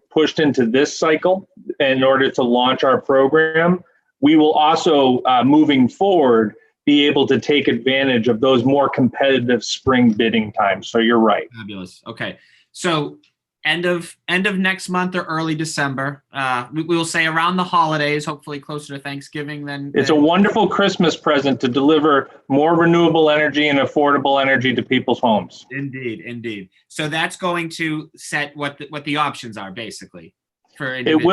pushed into this cycle in order to launch our program. We will also, moving forward, be able to take advantage of those more competitive spring bidding times. So you're right.
Fabulous. Okay. So end of next month or early December. We will say around the holidays, hopefully closer to Thanksgiving than.
It's a wonderful Christmas present to deliver more renewable energy and affordable energy to people's homes.
Indeed, indeed. So that's going to set what the options are, basically, for
It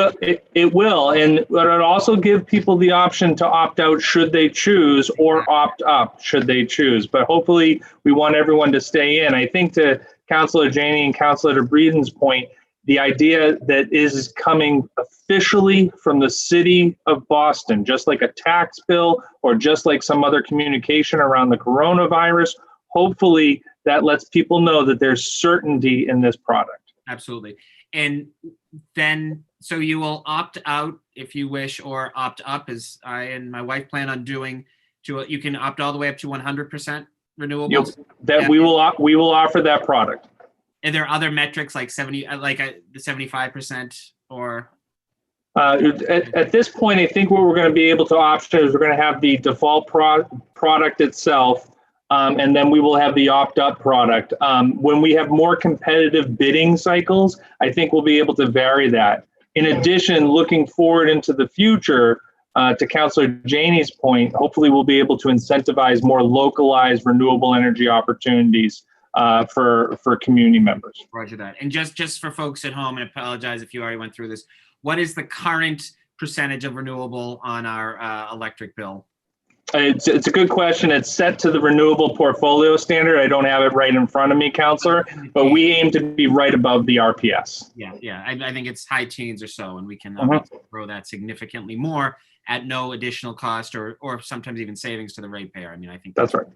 will, and it'll also give people the option to opt out should they choose, or opt up should they choose. But hopefully, we want everyone to stay in. I think to Councilor Janey and Councilor DeBreeden's point, the idea that is coming officially from the city of Boston, just like a tax bill or just like some other communication around the coronavirus, hopefully that lets people know that there's certainty in this product.
Absolutely. And then, so you will opt out if you wish, or opt up, as I and my wife plan on doing. You can opt all the way up to 100% renewables.
That we will offer that product.
And there are other metrics like the 75% or.
At this point, I think what we're going to be able to option is we're going to have the default product itself. And then we will have the opt-up product. When we have more competitive bidding cycles, I think we'll be able to vary that. In addition, looking forward into the future, to Councilor Janey's point, hopefully we'll be able to incentivize more localized renewable energy opportunities for community members.
Roger that. And just for folks at home, and I apologize if you already went through this, what is the current percentage of renewable on our electric bill?
It's a good question. It's set to the renewable portfolio standard. I don't have it right in front of me, Councilor, but we aim to be right above the RPS.
Yeah. I think it's high teens or so, and we can grow that significantly more at no additional cost or sometimes even savings to the ratepayer. I mean, I think
that's right.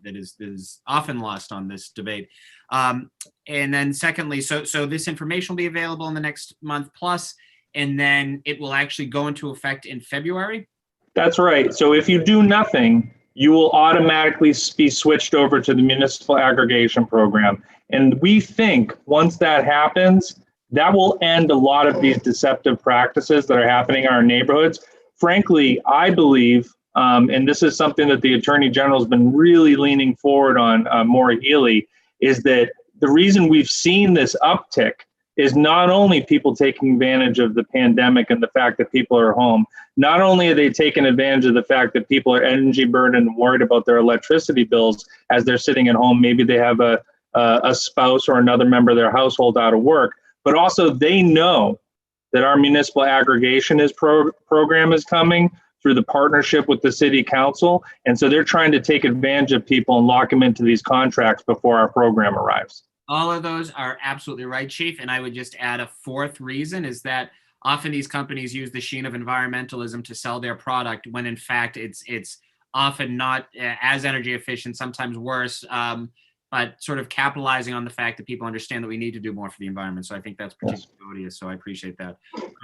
That is often lost on this debate. And then secondly, so this information will be available in the next month plus, and then it will actually go into effect in February.
That's right. So if you do nothing, you will automatically be switched over to the municipal aggregation program. And we think once that happens, that will end a lot of these deceptive practices that are happening in our neighborhoods. Frankly, I believe, and this is something that the Attorney General has been really leaning forward on, Maura Healey, is that the reason we've seen this uptick is not only people taking advantage of the pandemic and the fact that people are home, not only are they taking advantage of the fact that people are energy burdened and worried about their electricity bills as they're sitting at home, maybe they have a spouse or another member of their household out of work, but also they know that our municipal aggregation program is coming through the partnership with the city council. And so they're trying to take advantage of people and lock them into these contracts before our program arrives.
All of those are absolutely right, Chief. And I would just add a fourth reason is that often these companies use the sheen of environmentalism to sell their product when in fact it's often not as energy efficient, sometimes worse, but sort of capitalizing on the fact that people understand that we need to do more for the environment. So I think that's particularly odious. So I appreciate that.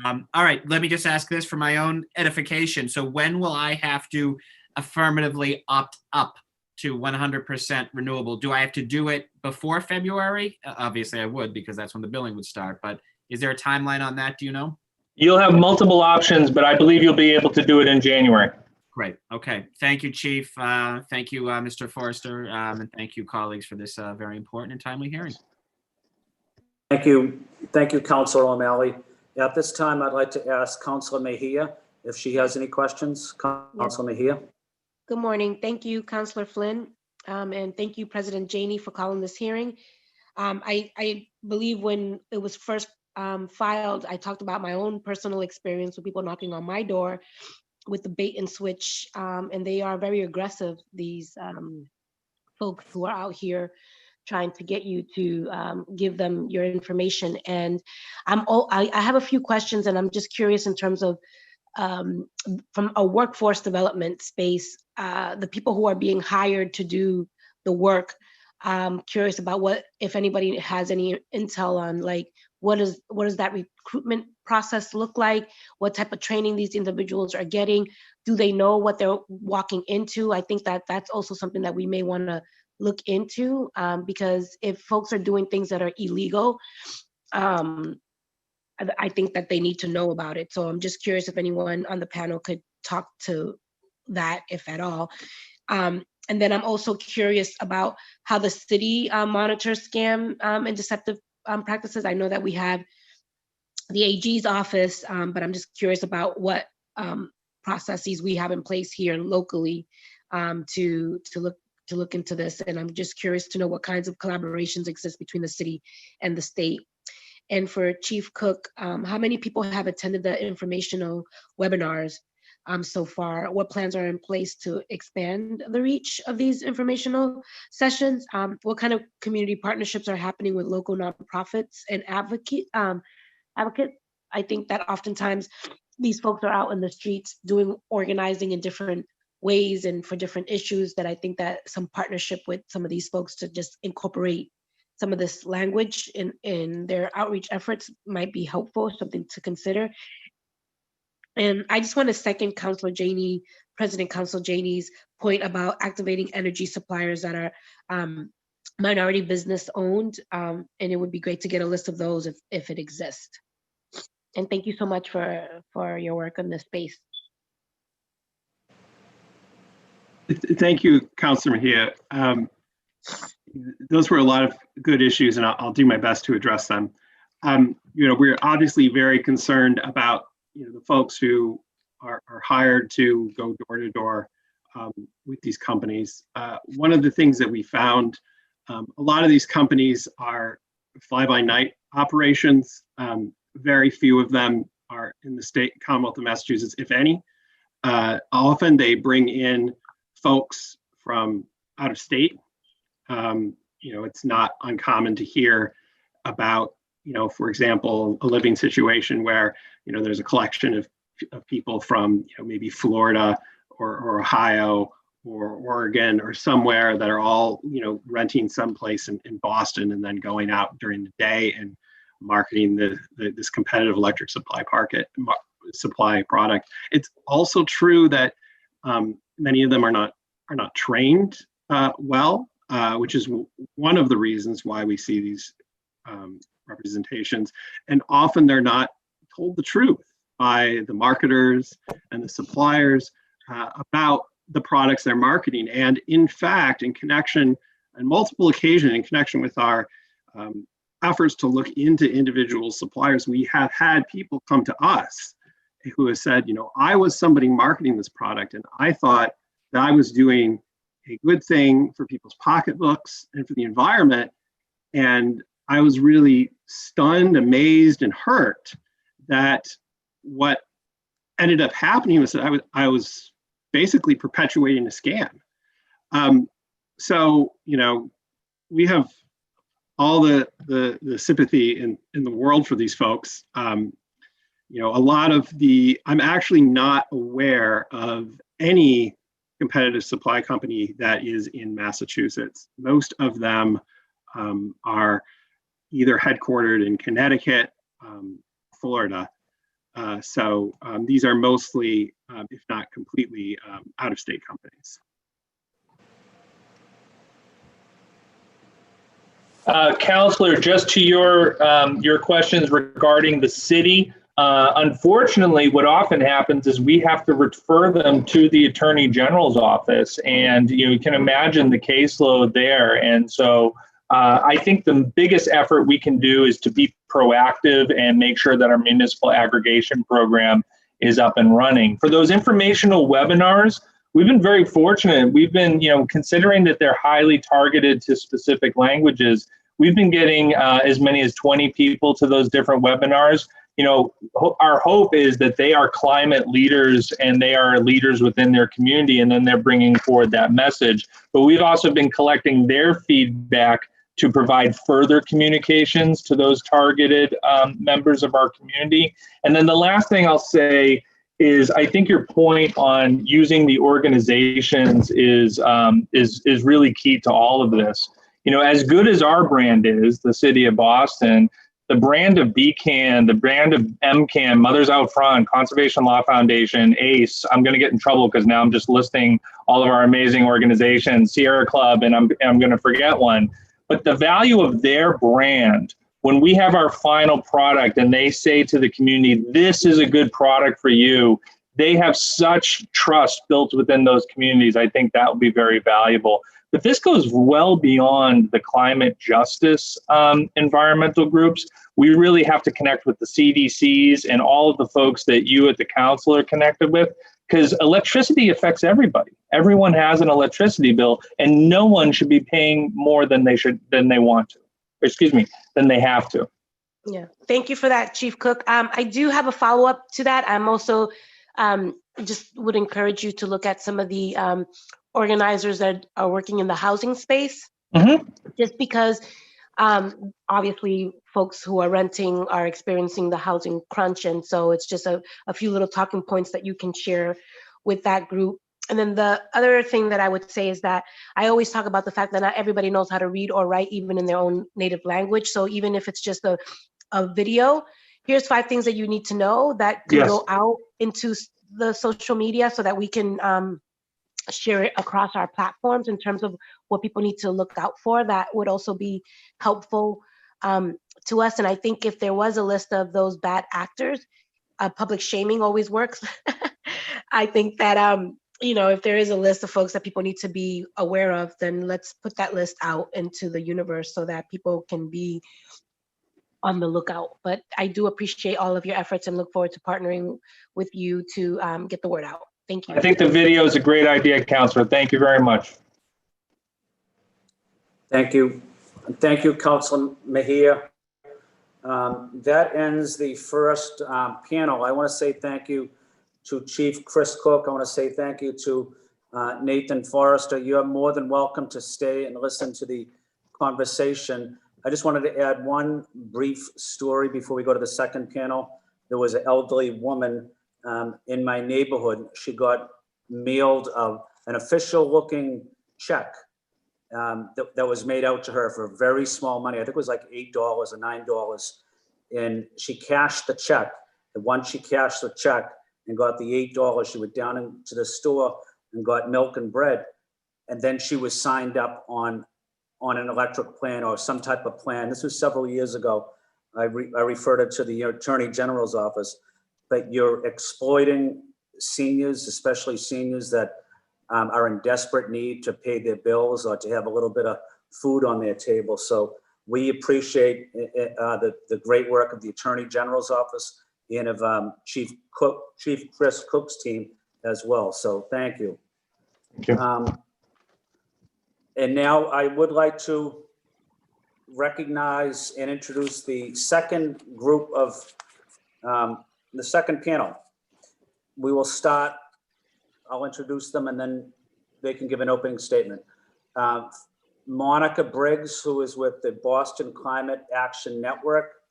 All right, let me just ask this for my own edification. So when will I have to affirmatively opt up to 100% renewable? Do I have to do it before February? Obviously I would, because that's when the billing would start, but is there a timeline on that? Do you know?
You'll have multiple options, but I believe you'll be able to do it in January.
Great. Okay. Thank you, Chief. Thank you, Mr. Forrester, and thank you, colleagues, for this very important and timely hearing.
Thank you, Councilor O'Malley. At this time, I'd like to ask Councilor Mejia if she has any questions. Councilor Mejia.
Good morning. Thank you, Councilor Flynn, and thank you, President Janey, for calling this hearing. I believe when it was first filed, I talked about my own personal experience with people knocking on my door with the bait and switch, and they are very aggressive, these folks who are out here trying to get you to give them your information. And I have a few questions, and I'm just curious in terms of from a workforce development space, the people who are being hired to do the work. Curious about what, if anybody has any intel on, like, what does that recruitment process look like? What type of training these individuals are getting? Do they know what they're walking into? I think that that's also something that we may want to look into, because if folks are doing things that are illegal, I think that they need to know about it. So I'm just curious if anyone on the panel could talk to that, if at all. And then I'm also curious about how the city monitors scam and deceptive practices? I know that we have the AG's office, but I'm just curious about what processes we have in place here locally to look into this. And I'm just curious to know what kinds of collaborations exist between the city and the state. And for Chief Cook, how many people have attended the informational webinars so far? What plans are in place to expand the reach of these informational sessions? What kind of community partnerships are happening with local nonprofits and advocates? I think that oftentimes these folks are out in the streets doing organizing in different ways and for different issues, that I think that some partnership with some of these folks to just incorporate some of this language in their outreach efforts might be helpful, something to consider. And I just want to second Councilor Janey, President Council Janey's point about activating energy suppliers that are minority business owned. And it would be great to get a list of those if it exists. And thank you so much for your work on this space.
Thank you, Councilor Mejia. Those were a lot of good issues, and I'll do my best to address them. We're obviously very concerned about the folks who are hired to go door to door with these companies. One of the things that we found, a lot of these companies are fly-by-night operations. Very few of them are in the state Commonwealth of Massachusetts, if any. Often they bring in folks from out of state. It's not uncommon to hear about, for example, a living situation where, there's a collection of people from, maybe Florida or Ohio or Oregon or somewhere that are all, renting someplace in Boston and then going out during the day and marketing this competitive electric supply product. It's also true that many of them are not trained well, which is one of the reasons why we see these representations. And often they're not told the truth by the marketers and the suppliers about the products they're marketing. And in fact, on multiple occasions, in connection with our efforts to look into individual suppliers, we have had people come to us who have said, I was somebody marketing this product and I thought that I was doing a good thing for people's pocketbooks and for the environment. And I was really stunned, amazed, and hurt that what ended up happening was that I was basically perpetuating a scam. So, we have all the sympathy in the world for these folks. A lot of I'm actually not aware of any competitive supply company that is in Massachusetts. Most of them are either headquartered in Connecticut, Florida. So these are mostly, if not completely, out-of-state companies.
Counselor, just to your questions regarding the city, unfortunately, what often happens is we have to refer them to the Attorney General's office, and you can imagine the caseload there. And so I think the biggest effort we can do is to be proactive and make sure that our municipal aggregation program is up and running. For those informational webinars, we've been very fortunate. We've been, considering that they're highly targeted to specific languages, we've been getting as many as 20 people to those different webinars. Our hope is that they are climate leaders and they are leaders within their community, and then they're bringing forward that message. But we've also been collecting their feedback to provide further communications to those targeted members of our community. And then the last thing I'll say is I think your point on using the organizations is really key to all of this. As good as our brand is, the City of Boston, the brand of BCAN, the brand of MCAN, Mothers Out Front, Conservation Law Foundation, ACE, I'm going to get in trouble because now I'm just listing all of our amazing organizations, Sierra Club, and I'm going to forget one. But the value of their brand, when we have our final product and they say to the community, this is a good product for you, they have such trust built within those communities. I think that will be very valuable. But this goes well beyond the climate justice environmental groups. We really have to connect with the CDCs and all of the folks that you at the council are connected with, because electricity affects everybody. Everyone has an electricity bill, and no one should be paying more than they want to. Excuse me, than they have to.
Yeah, thank you for that, Chief Cook. I do have a follow-up to that. I'm also just would encourage you to look at some of the organizers that are working in the housing space, just because obviously folks who are renting are experiencing the housing crunch. And so it's just a few little talking points that you can share with that group. And then the other thing that I would say is that I always talk about the fact that not everybody knows how to read or write, even in their own native language. So even if it's just a video, here's 5 things that you need to know that can go out into the social media so that we can share it across our platforms in terms of what people need to look out for. That would also be helpful to us. And I think if there was a list of those bad actors, public shaming always works. I think that, if there is a list of folks that people need to be aware of, then let's put that list out into the universe so that people can be on the lookout. But I do appreciate all of your efforts and look forward to partnering with you to get the word out. Thank you.
I think the video is a great idea, Councilor. Thank you very much.
Thank you. Thank you, Councilor Mejia. That ends the first panel. I want to say thank you to Chief Chris Cook. I want to say thank you to Nathan Forrester. You are more than welcome to stay and listen to the conversation. I just wanted to add one brief story before we go to the second panel. There was an elderly woman in my neighborhood. She got mailed an official looking check that was made out to her for very small money. I think it was like $8 or $9. And she cashed the check. And once she cashed the check and got the $8, she went down into the store and got milk and bread. And then she was signed up on an electric plan or some type of plan. This was several years ago. I referred it to the Attorney General's office. But you're exploiting seniors, especially seniors that are in desperate need to pay their bills or to have a little bit of food on their table. So we appreciate the great work of the Attorney General's office and of Chief Chris Cook's team as well. So thank you.
Thank you.
And now I would like to recognize and introduce the second group of the second panel. We will start, I'll introduce them and then they can give an opening statement. Monica Briggs, who is with the Boston Climate Action Network.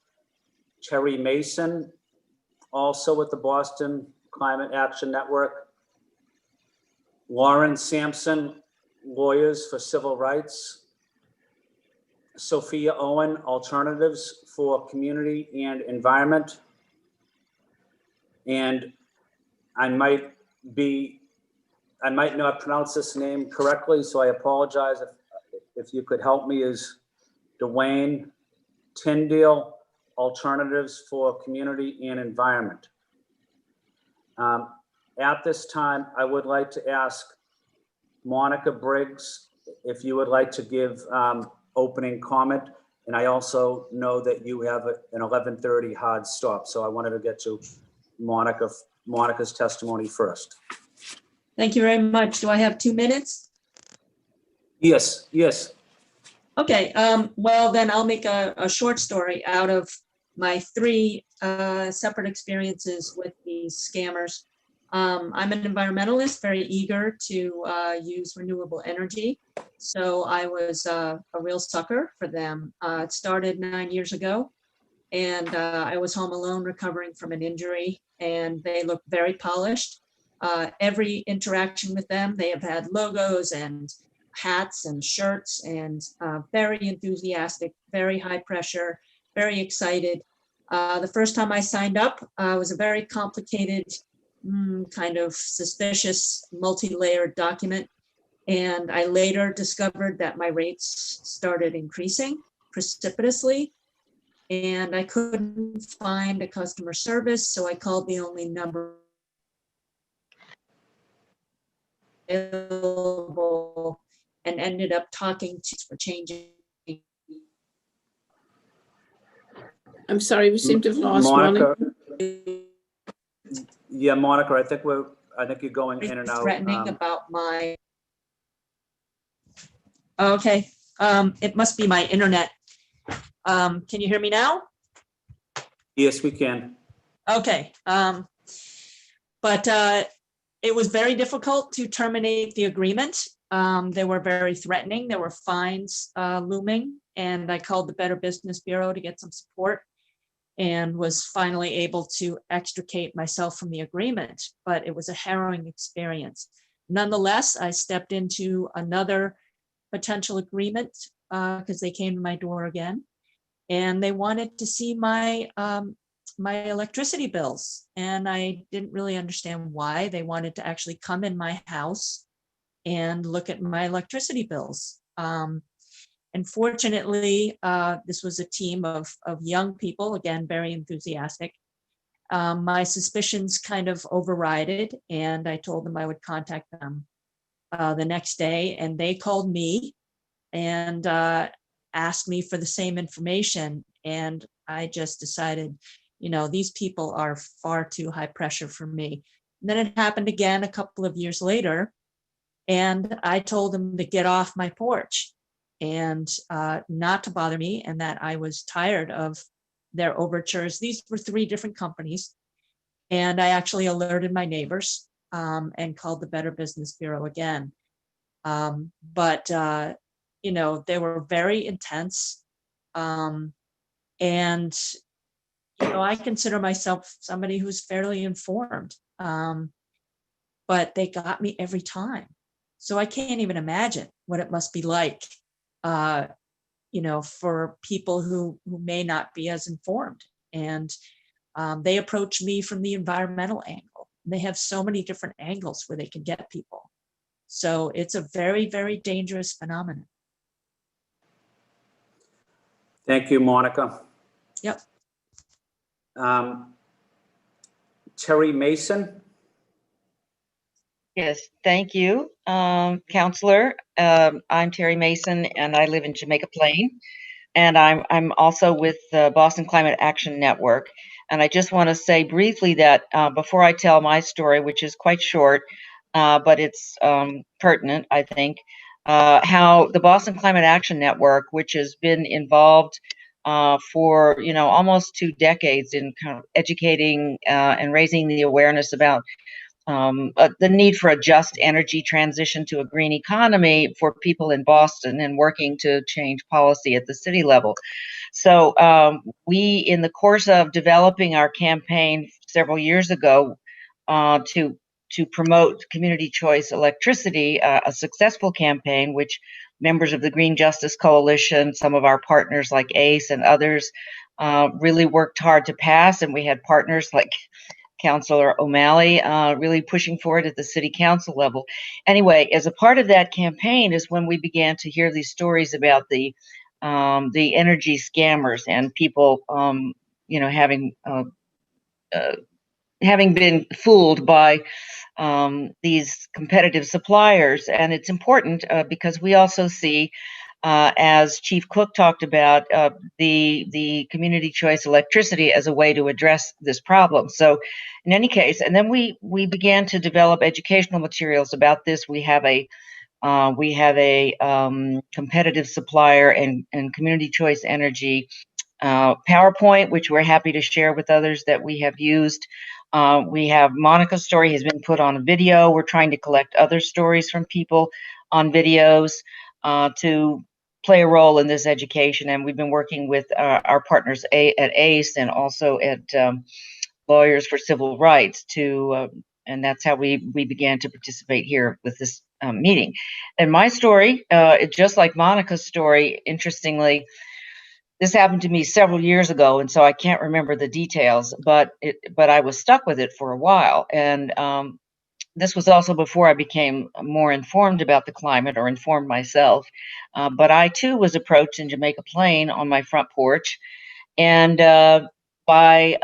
Terry Mason, also with the Boston Climate Action Network. Lauren Sampson, Lawyers for Civil Rights. Sophia Owen, Alternatives for Community and Environment. And I might not pronounce this name correctly, so I apologize if you could help me, is Dwayne Tyndale, Alternatives for Community and Environment. At this time, I would like to ask Monica Briggs if you would like to give opening comment. And I also know that you have an 11:30 hard stop, so I wanted to get to Monica's testimony first.
Thank you very much. Do I have 2 minutes?
Yes, yes.
Okay, well then I'll make a short story out of my 3 separate experiences with these scammers. I'm an environmentalist, very eager to use renewable energy. So I was a real sucker for them. It started 9 years ago, and I was home alone recovering from an injury, and they looked very polished. Every interaction with them, they have had logos and hats and shirts, and very enthusiastic, very high pressure, very excited. The first time I signed up was a very complicated, kind of suspicious, multi-layered document. And I later discovered that my rates started increasing precipitously, and I couldn't find a customer service, so I called the only number available, and and ended up talking to for changing.
I'm sorry, we seem to have lost
Monica.
Monica.
Yeah, Monica, I think you're going in and out.
Threatening about my. Okay, it must be my internet. Can you hear me now?
Yes, we can.
Okay, but it was very difficult to terminate the agreement. They were very threatening. There were fines looming, and I called the Better Business Bureau to get some support and was finally able to extricate myself from the agreement, but it was a harrowing experience. Nonetheless, I stepped into another potential agreement because they came to my door again, and they wanted to see my my electricity bills, and I didn't really understand why. They wanted to actually come in my house and look at my electricity bills. And fortunately, this was a team of young people, again, very enthusiastic. My suspicions kind of overrided, and I told them I would contact them the next day, and they called me and asked me for the same information. And I just decided, you know, these people are far too high pressure for me. And then it happened again a couple of years later, and I told them to get off my porch and not to bother me, and that I was tired of their overtures. These were 3 different companies, and I actually alerted my neighbors and called the Better Business Bureau again. But you know, they were very intense, and you know, I consider myself somebody who's fairly informed, but they got me every time. So I can't even imagine what it must be like, you know, for people who may not be as informed. And they approach me from the environmental angle. They have so many different angles where they can get people. So it's a very, very dangerous phenomenon.
Thank you, Monica.
Yep.
Terry Mason.
Yes, thank you, Counselor. I'm Terry Mason, and I live in Jamaica Plain, and I'm also with the Boston Climate Action Network. And I just want to say briefly that before I tell my story, which is quite short, but it's pertinent, I think, how the Boston Climate Action Network, which has been involved for almost 2 decades in kind of educating and raising the awareness about the need for a just energy transition to a green economy for people in Boston, and working to change policy at the city level. So we, in the course of developing our campaign several years ago to promote community choice electricity, a successful campaign which members of the Green Justice Coalition, some of our partners like ACE and others really worked hard to pass, and we had partners like Councilor O'Malley really pushing for it at the city council level. Anyway, as a part of that campaign is when we began to hear these stories about the energy scammers and people, having been fooled by these competitive suppliers. And it's important because we also see, as Chief Cook talked about, the community choice electricity as a way to address this problem. So in any case, and then we began to develop educational materials about this. We have a competitive supplier and community choice energy PowerPoint, which we're happy to share with others that we have used. We have Monica's story has been put on a video. We're trying to collect other stories from people on videos to play a role in this education. And we've been working with our partners at ACE and also at Lawyers for Civil Rights and that's how we began to participate here with this meeting. And my story, just like Monica's story, interestingly, this happened to me several years ago, and so I can't remember the details, but I was stuck with it for a while. And this was also before I became more informed about the climate, or informed myself. But I too was approached in Jamaica Plain on my front porch, and by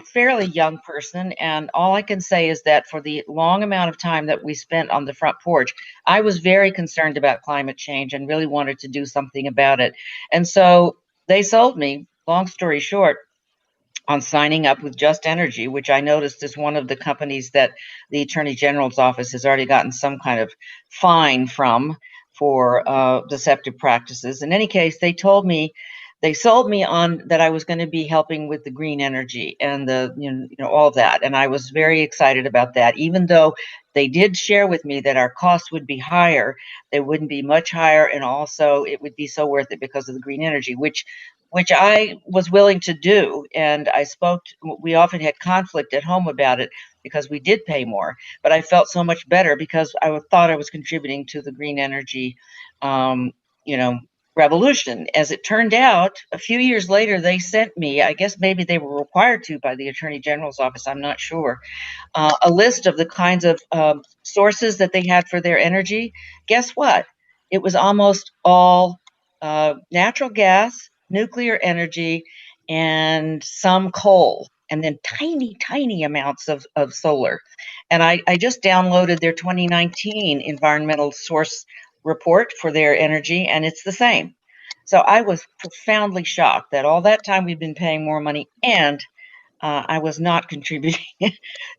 fairly young person, and all I can say is that for the long amount of time that we spent on the front porch, I was very concerned about climate change and really wanted to do something about it. And so they sold me, long story short, on signing up with Just Energy, which I noticed is one of the companies that the Attorney General's office has already gotten some kind of fine from for deceptive practices. In any case, they sold me on that I was going to be helping with the green energy and the all that, and I was very excited about that. Even though they did share with me that our costs would be higher, they wouldn't be much higher, and also it would be so worth it because of the green energy, which I was willing to do. And we often had conflict at home about it because we did pay more, but I felt so much better because I thought I was contributing to the green energy, revolution. As it turned out, a few years later, they sent me, I guess maybe they were required to by the Attorney General's office, I'm not sure, a list of the kinds of sources that they had for their energy. Guess what? It was almost all natural gas, nuclear energy, and some coal, and then tiny amounts of solar. And I just downloaded their 2019 environmental source report for their energy, and it's the same. So I was profoundly shocked that all that time we've been paying more money, and I was not contributing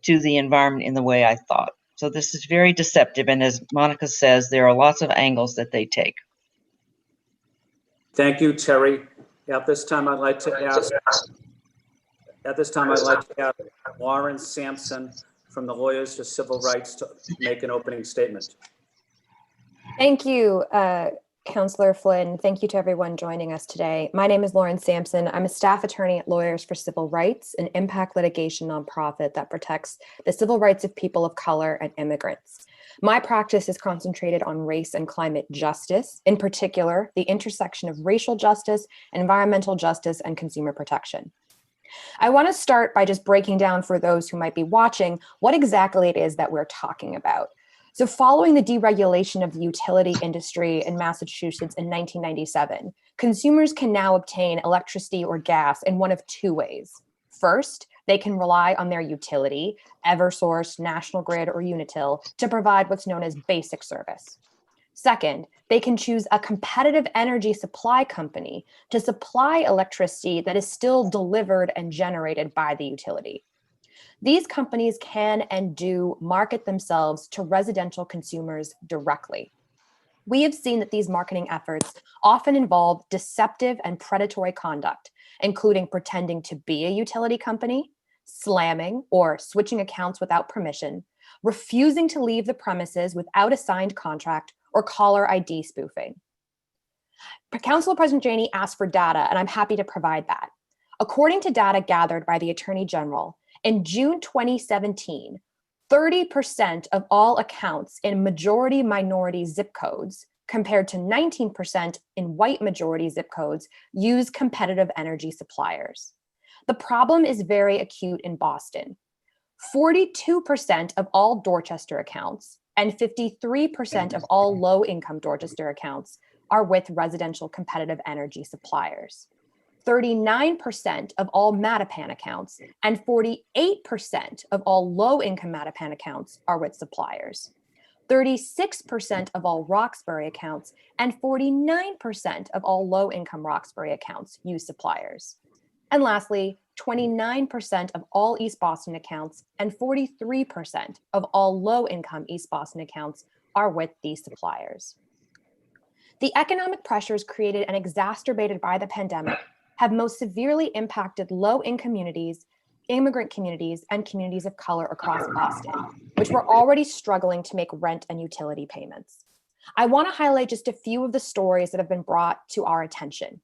to the environment in the way I thought. So this is very deceptive, and as Monica says, there are lots of angles that they take.
Thank you, Terry. At this time, I'd like to ask Lauren Sampson from the Lawyers for Civil Rights to make an opening statement.
Thank you, Councillor Flynn. Thank you to everyone joining us today. My name is Lauren Sampson. I'm a staff attorney at Lawyers for Civil Rights, an impact litigation nonprofit that protects the civil rights of people of color and immigrants. My practice is concentrated on race and climate justice, in particular, the intersection of racial justice, environmental justice, and consumer protection. I want to start by just breaking down for those who might be watching what exactly it is that we're talking about. So following the deregulation of the utility industry in Massachusetts in 1997, consumers can now obtain electricity or gas in one of two ways. First, they can rely on their utility, Eversource, National Grid, or Unitil, to provide what's known as basic service. Second, they can choose a competitive energy supply company to supply electricity that is still delivered and generated by the utility. These companies can and do market themselves to residential consumers directly. We have seen that these marketing efforts often involve deceptive and predatory conduct, including pretending to be a utility company, slamming or switching accounts without permission, refusing to leave the premises without a signed contract, or caller ID spoofing. Council President Janey asked for data, and I'm happy to provide that. According to data gathered by the Attorney General, in June 2017, 30% of all accounts in majority minority zip codes, compared to 19% in white majority zip codes, use competitive energy suppliers. The problem is very acute in Boston. 42% of all Dorchester accounts and 53% of all low-income Dorchester accounts are with residential competitive energy suppliers. 39% of all Mattapan accounts and 48% of all low-income Mattapan accounts are with suppliers. 36% of all Roxbury accounts and 49% of all low-income Roxbury accounts use suppliers. And lastly, 29% of all East Boston accounts and 43% of all low-income East Boston accounts are with these suppliers. The economic pressures created and exacerbated by the pandemic have most severely impacted low-income communities, immigrant communities, and communities of color across Boston, which were already struggling to make rent and utility payments. I want to highlight just a few of the stories that have been brought to our attention.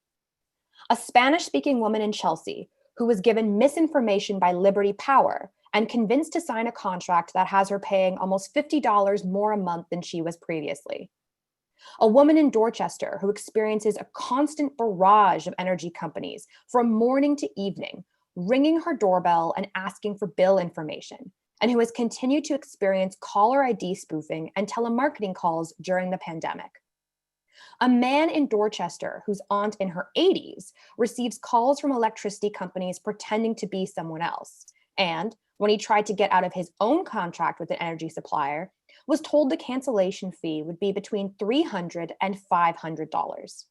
A Spanish-speaking woman in Chelsea who was given misinformation by Liberty Power and convinced to sign a contract that has her paying almost $50 more a month than she was previously. A woman in Dorchester who experiences a constant barrage of energy companies from morning to evening, ringing her doorbell and asking for bill information, and who has continued to experience caller ID spoofing and telemarketing calls during the pandemic. A man in Dorchester whose aunt in her 80s receives calls from electricity companies pretending to be someone else. And when he tried to get out of his own contract with an energy supplier, was told the cancellation fee would be between $300 and $500.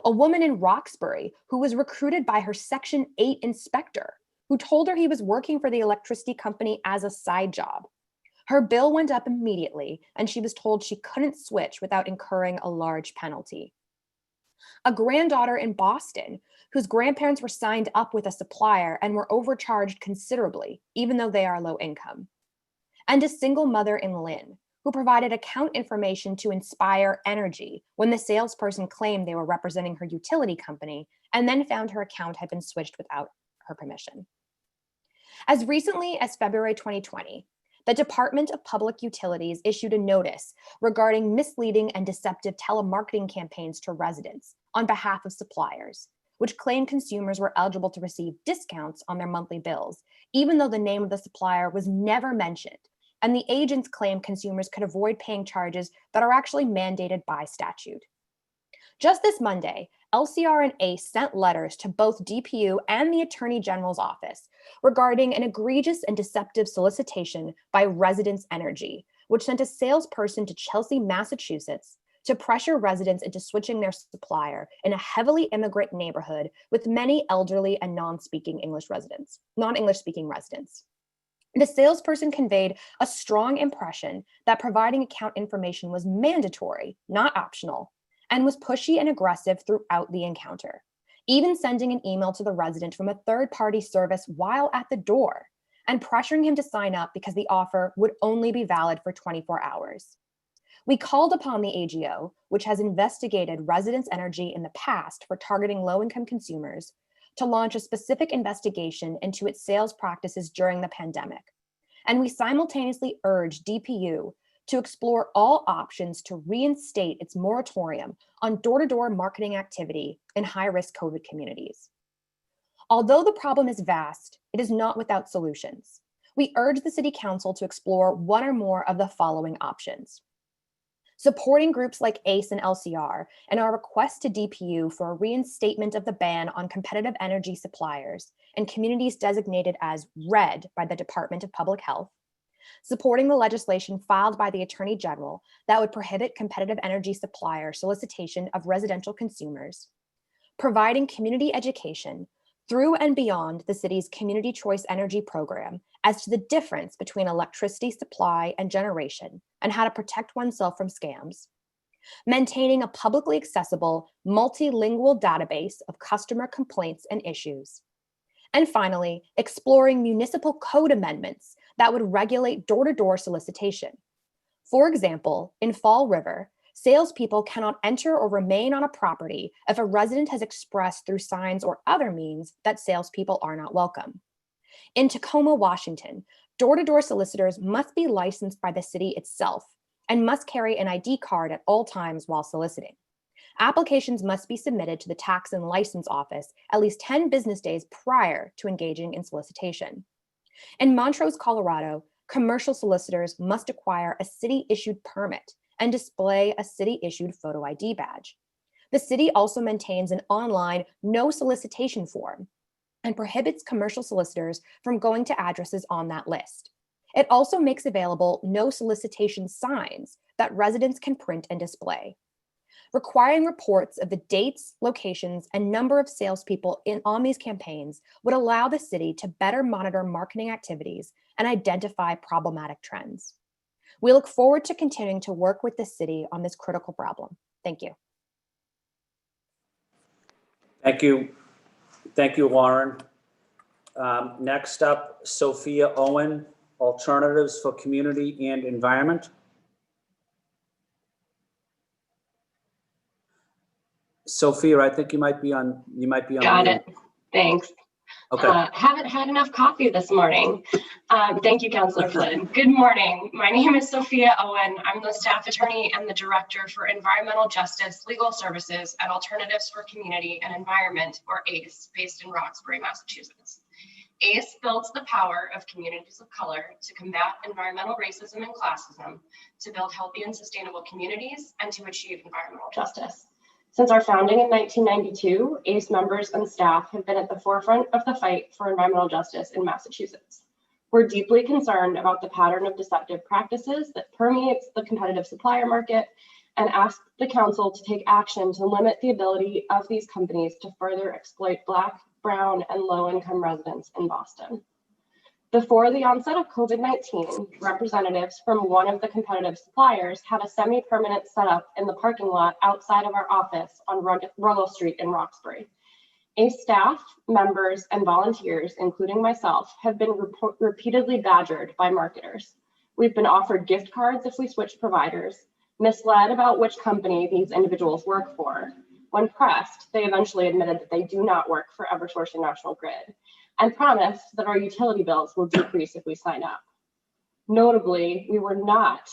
A woman in Roxbury who was recruited by her Section 8 inspector, who told her he was working for the electricity company as a side job. Her bill went up immediately, and she was told she couldn't switch without incurring a large penalty. A granddaughter in Boston, whose grandparents were signed up with a supplier and were overcharged considerably, even though they are low income. And a single mother in Lynn, who provided account information to Inspire Energy when the salesperson claimed they were representing her utility company, and then found her account had been switched without her permission. As recently as February 2020, the Department of Public Utilities issued a notice regarding misleading and deceptive telemarketing campaigns to residents on behalf of suppliers, which claimed consumers were eligible to receive discounts on their monthly bills, even though the name of the supplier was never mentioned, and the agents claimed consumers could avoid paying charges that are actually mandated by statute. Just this Monday, LCR and ACE sent letters to both DPU and the Attorney General's office regarding an egregious and deceptive solicitation by Residence Energy, which sent a salesperson to Chelsea, Massachusetts, to pressure residents into switching their supplier in a heavily immigrant neighborhood with many elderly and non-English speaking residents. The salesperson conveyed a strong impression that providing account information was mandatory, not optional, and was pushy and aggressive throughout the encounter, even sending an email to the resident from a third-party service while at the door and pressuring him to sign up because the offer would only be valid for 24 hours. We called upon the AGO, which has investigated Residence Energy in the past for targeting low-income consumers, to launch a specific investigation into its sales practices during the pandemic. And we simultaneously urged DPU to explore all options to reinstate its moratorium on door-to-door marketing activity in high-risk COVID communities. Although the problem is vast, it is not without solutions. We urge the City Council to explore one or more of the following options. Supporting groups like ACE and LCR and our request to DPU for a reinstatement of the ban on competitive energy suppliers in communities designated as red by the Department of Public Health, supporting the legislation filed by the Attorney General that would prohibit competitive energy supplier solicitation of residential consumers, providing community education through and beyond the city's Community Choice Energy program as to the difference between electricity supply and generation and how to protect oneself from scams, maintaining a publicly accessible, multilingual database of customer complaints and issues, and finally, exploring municipal code amendments that would regulate door-to-door solicitation. For example, in Fall River, salespeople cannot enter or remain on a property if a resident has expressed through signs or other means that salespeople are not welcome. In Tacoma, Washington, door-to-door solicitors must be licensed by the city itself and must carry an ID card at all times while soliciting. Applications must be submitted to the Tax and License Office at least 10 business days prior to engaging in solicitation. In Montrose, Colorado, commercial solicitors must acquire a city-issued permit and display a city-issued photo ID badge. The city also maintains an online no solicitation form and prohibits commercial solicitors from going to addresses on that list. It also makes available no solicitation signs that residents can print and display. Requiring reports of the dates, locations, and number of salespeople on these campaigns would allow the city to better monitor marketing activities and identify problematic trends. We look forward to continuing to work with the city on this critical problem. Thank you.
Thank you. Thank you, Lauren. Next up, Sophia Owen, Alternatives for Community and Environment. Sophia, I think you might be on.
Got it. Thanks.
Okay.
Haven't had enough coffee this morning. Thank you, Councillor Flynn. Good morning. My name is Sophia Owen. I'm the staff attorney and the director for Environmental Justice Legal Services at Alternatives for Community and Environment, or ACE, based in Roxbury, Massachusetts. ACE builds the power of communities of color to combat environmental racism and classism, to build healthy and sustainable communities, and to achieve environmental justice. Since our founding in 1992, ACE members and staff have been at the forefront of the fight for environmental justice in Massachusetts. We're deeply concerned about the pattern of deceptive practices that permeates the competitive supplier market and ask the council to take action to limit the ability of these companies to further exploit Black, brown, and low-income residents in Boston. Before the onset of COVID-19, representatives from one of the competitive suppliers had a semi-permanent setup in the parking lot outside of our office on Ruggles Street in Roxbury. ACE staff, members, and volunteers, including myself, have been repeatedly badgered by marketers. We've been offered gift cards if we switch providers, misled about which company these individuals work for. When pressed, they eventually admitted that they do not work for Eversource or National Grid, and promised that our utility bills will decrease if we sign up. Notably, we were not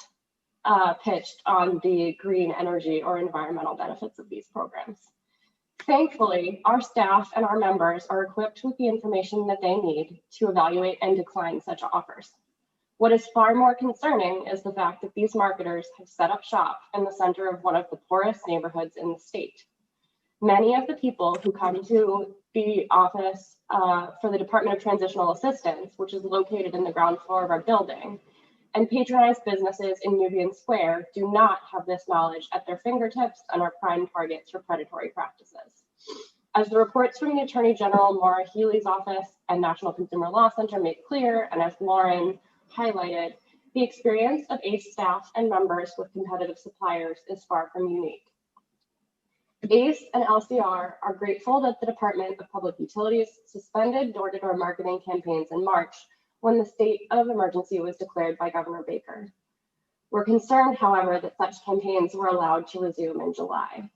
pitched on the green energy or environmental benefits of these programs. Thankfully, our staff and our members are equipped with the information that they need to evaluate and decline such offers. What is far more concerning is the fact that these marketers have set up shop in the center of one of the poorest neighborhoods in the state. Many of the people who come to the office for the Department of Transitional Assistance, which is located in the ground floor of our building, and patronize businesses in Nubian Square do not have this knowledge at their fingertips and are prime targets for predatory practices. As the reports from the Attorney General Maura Healey's office and National Consumer Law Center make clear, and as Lauren highlighted, the experience of ACE staff and members with competitive suppliers is far from unique. ACE and LCR are grateful that the Department of Public Utilities suspended door-to-door marketing campaigns in March when the state of emergency was declared by Governor Baker. We're concerned, however, that such campaigns were allowed to resume in July.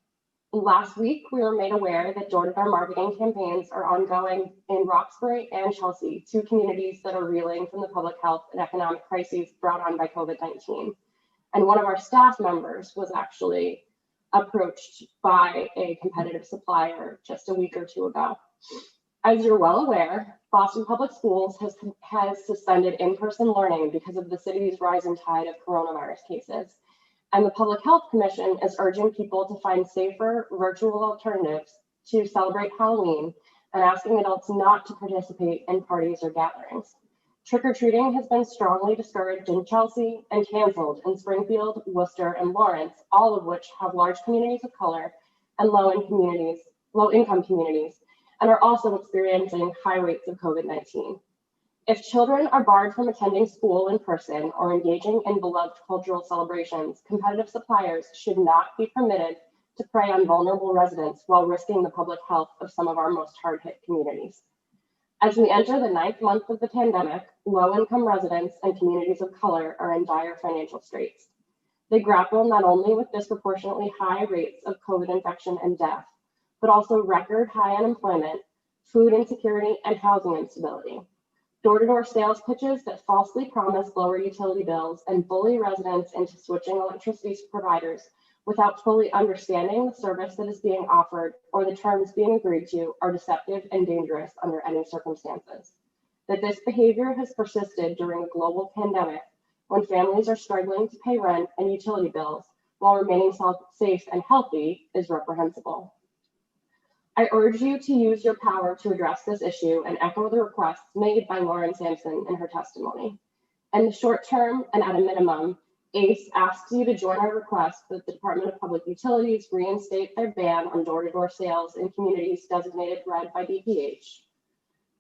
Last week, we were made aware that door-to-door marketing campaigns are ongoing in Roxbury and Chelsea, two communities that are reeling from the public health and economic crises brought on by COVID-19. And one of our staff members was actually approached by a competitive supplier just a week or two ago. As you're well aware, Boston Public Schools has suspended in-person learning because of the city's rising tide of coronavirus cases. And the Public Health Commission is urging people to find safer virtual alternatives to celebrate Halloween and asking adults not to participate in parties or gatherings. Trick-or-treating has been strongly discouraged in Chelsea and canceled in Springfield, Worcester, and Lawrence, all of which have large communities of color and low-income communities, and are also experiencing high rates of COVID-19. If children are barred from attending school in person or engaging in beloved cultural celebrations, competitive suppliers should not be permitted to prey on vulnerable residents while risking the public health of some of our most hard-hit communities. As we enter the 9th month of the pandemic, low-income residents and communities of color are in dire financial straits. They grapple not only with disproportionately high rates of COVID infection and death, but also record high unemployment, food insecurity, and housing instability. Door-to-door sales pitches that falsely promise lower utility bills and bully residents into switching electricity providers without fully understanding the service that is being offered or the terms being agreed to are deceptive and dangerous under any circumstances. That this behavior has persisted during a global pandemic when families are struggling to pay rent and utility bills while remaining safe and healthy is reprehensible. I urge you to use your power to address this issue and echo the requests made by Lauren Sampson in her testimony. In the short term and at a minimum, ACE asks you to join our request that the Department of Public Utilities reinstate their ban on door-to-door sales in communities designated red by DPH,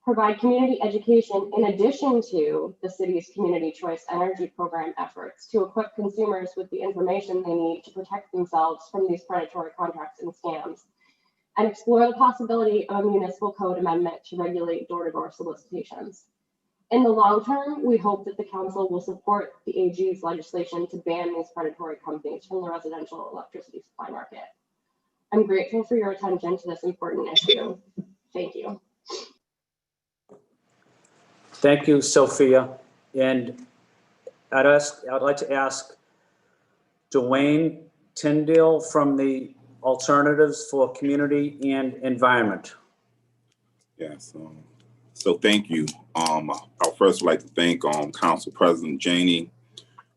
provide community education in addition to the city's Community Choice Energy Program efforts to equip consumers with the information they need to protect themselves from these predatory contracts and scams, and explore the possibility of a municipal code amendment to regulate door-to-door solicitations. In the long term, we hope that the council will support the AG's legislation to ban these predatory companies from the residential electricity supply market. I'm grateful for your attention to this important issue. Thank you.
Thank you, Sophia. And I'd like to ask Dwayne Tyndale from the Alternatives for Community and Environment.
Yes, So thank you. I'll first like to thank Council President Janey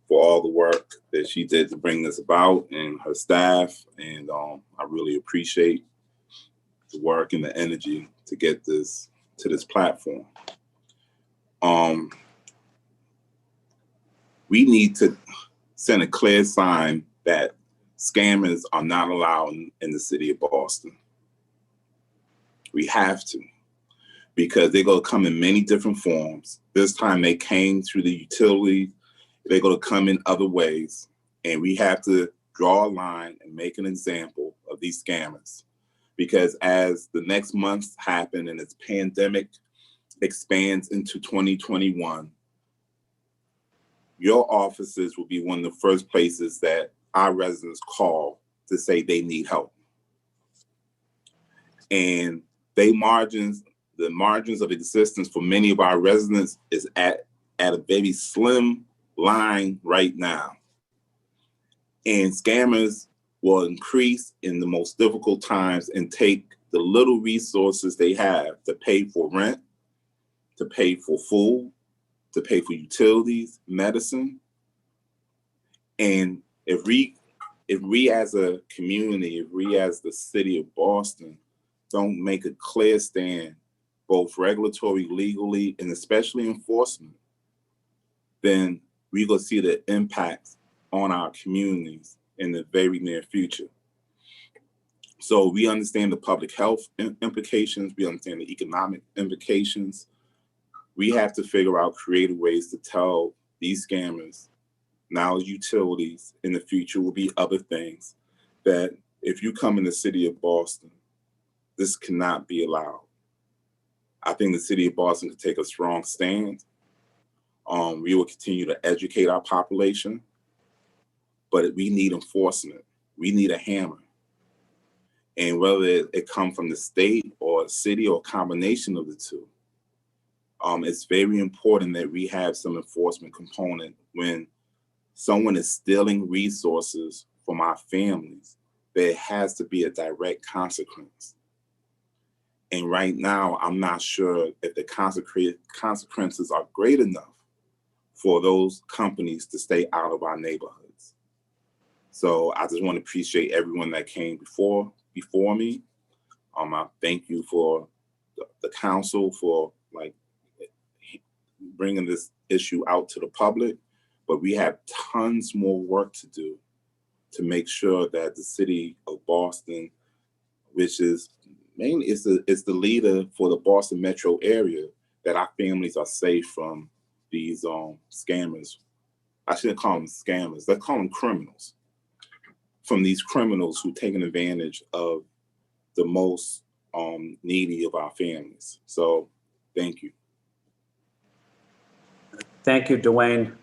for all the work that she did to bring this about, and her staff. And I really appreciate the work and the energy to get this to this platform. We need to send a clear sign that scammers are not allowed in the city of Boston. We have to, because they're going to come in many different forms. This time they came through the utility. They're going to come in other ways, and we have to draw a line and make an example of these scammers. Because as the next months happen and this pandemic expands into 2021, your offices will be one of the first places that our residents call to say they need help. And the margins of existence for many of our residents is at a very slim line right now. And scammers will increase in the most difficult times and take the little resources they have to pay for rent, to pay for food, to pay for utilities, medicine. And if we as a community, if we as the city of Boston don't make a clear stand, both regulatory, legally, and especially enforcement, then we're going to see the impacts on our communities in the very near future. So we understand the public health implications, we understand the economic implications. We have to figure out creative ways to tell these scammers, now utilities, in the future will be other things, that if you come in the city of Boston, this cannot be allowed. I think the city of Boston could take a strong stand. We will continue to educate our population, but we need enforcement. We need a hammer. And whether it comes from the state or city or a combination of the two, it's very important that we have some enforcement component when someone is stealing resources from our families. There has to be a direct consequence. And right now, I'm not sure if the consequences are great enough for those companies to stay out of our neighborhoods. So I just want to appreciate everyone that came before me. I thank you for the council for bringing this issue out to the public, but we have tons more work to do to make sure that the city of Boston, which is mainly is the leader for the Boston metro area, that our families are safe from these scammers. I shouldn't call them scammers, let's call them criminals. From these criminals who taking advantage of the most needy of our families. So thank you.
Thank you, Dwayne.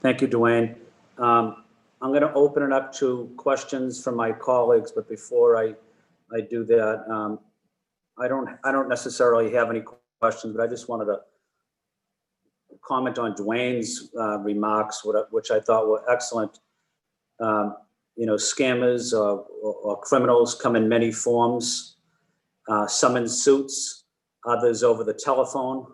Thank you, Dwayne. I'm going to open it up to questions from my colleagues, but before I do that, I don't necessarily have any questions, but I just wanted to comment on Dwayne's remarks, which I thought were excellent. Scammers or criminals come in many forms, some in suits, others over the telephone.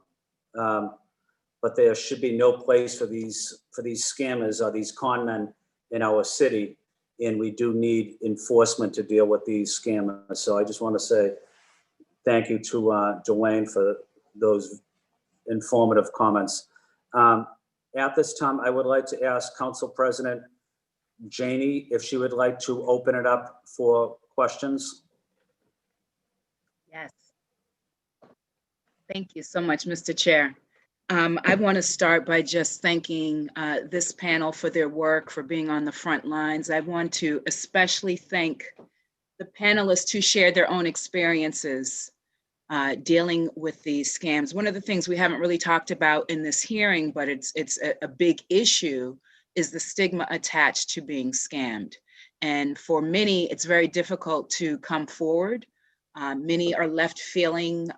But there should be no place for these scammers or these con men in our city, and we do need enforcement to deal with these scammers. So I just want to say thank you to Dwayne for those informative comments. At this time, I would like to ask Council President Janey if she would like to open it up for questions.
Yes. Thank you so much, Mr. Chair. I want to start by just thanking this panel for their work, for being on the front lines. I want to especially thank the panelists who shared their own experiences dealing with these scams. One of the things we haven't really talked about in this hearing, but it's a big issue, is the stigma attached to being scammed. And for many, it's very difficult to come forward. Many are left feeling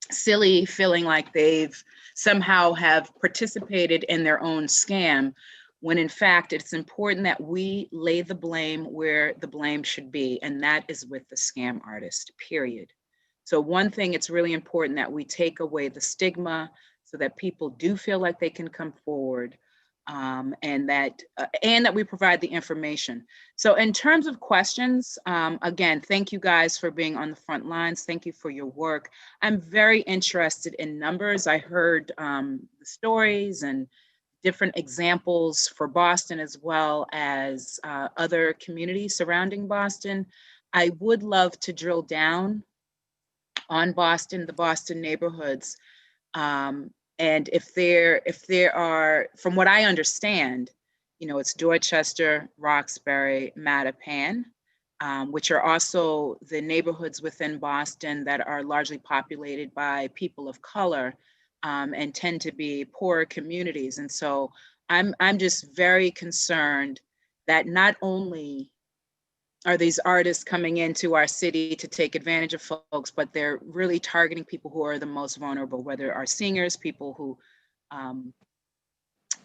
silly, feeling like they've somehow have participated in their own scam, when in fact, it's important that we lay the blame where the blame should be, and that is with the scam artist, period. So one thing, it's really important that we take away the stigma so that people do feel like they can come forward, and that we provide the information. So in terms of questions, again, thank you guys for being on the front lines. Thank you for your work. I'm very interested in numbers. I heard the stories and different examples for Boston as well as other communities surrounding Boston. I would love to drill down on Boston, the Boston neighborhoods. And if there are, from what I understand, it's Dorchester, Roxbury, Mattapan, which are also the neighborhoods within Boston that are largely populated by people of color, and tend to be poorer communities. And so I'm just very concerned that not only are these artists coming into our city to take advantage of folks, but they're really targeting people who are the most vulnerable, whether are singers, people who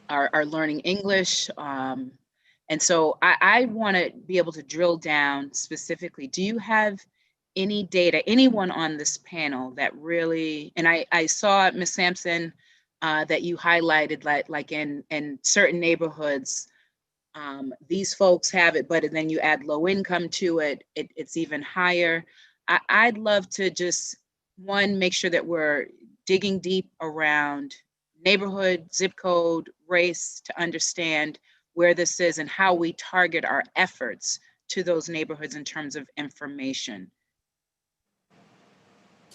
are learning English. And so I want to be able to drill down specifically. Do you have any data, anyone on this panel that really, and I saw, Ms. Sampson, that you highlighted like in certain neighborhoods, these folks have it, but then you add low income to it, it's even higher. I'd love to just, one, make sure that we're digging deep around neighborhood, zip code, race, to understand where this is and how we target our efforts to those neighborhoods in terms of information.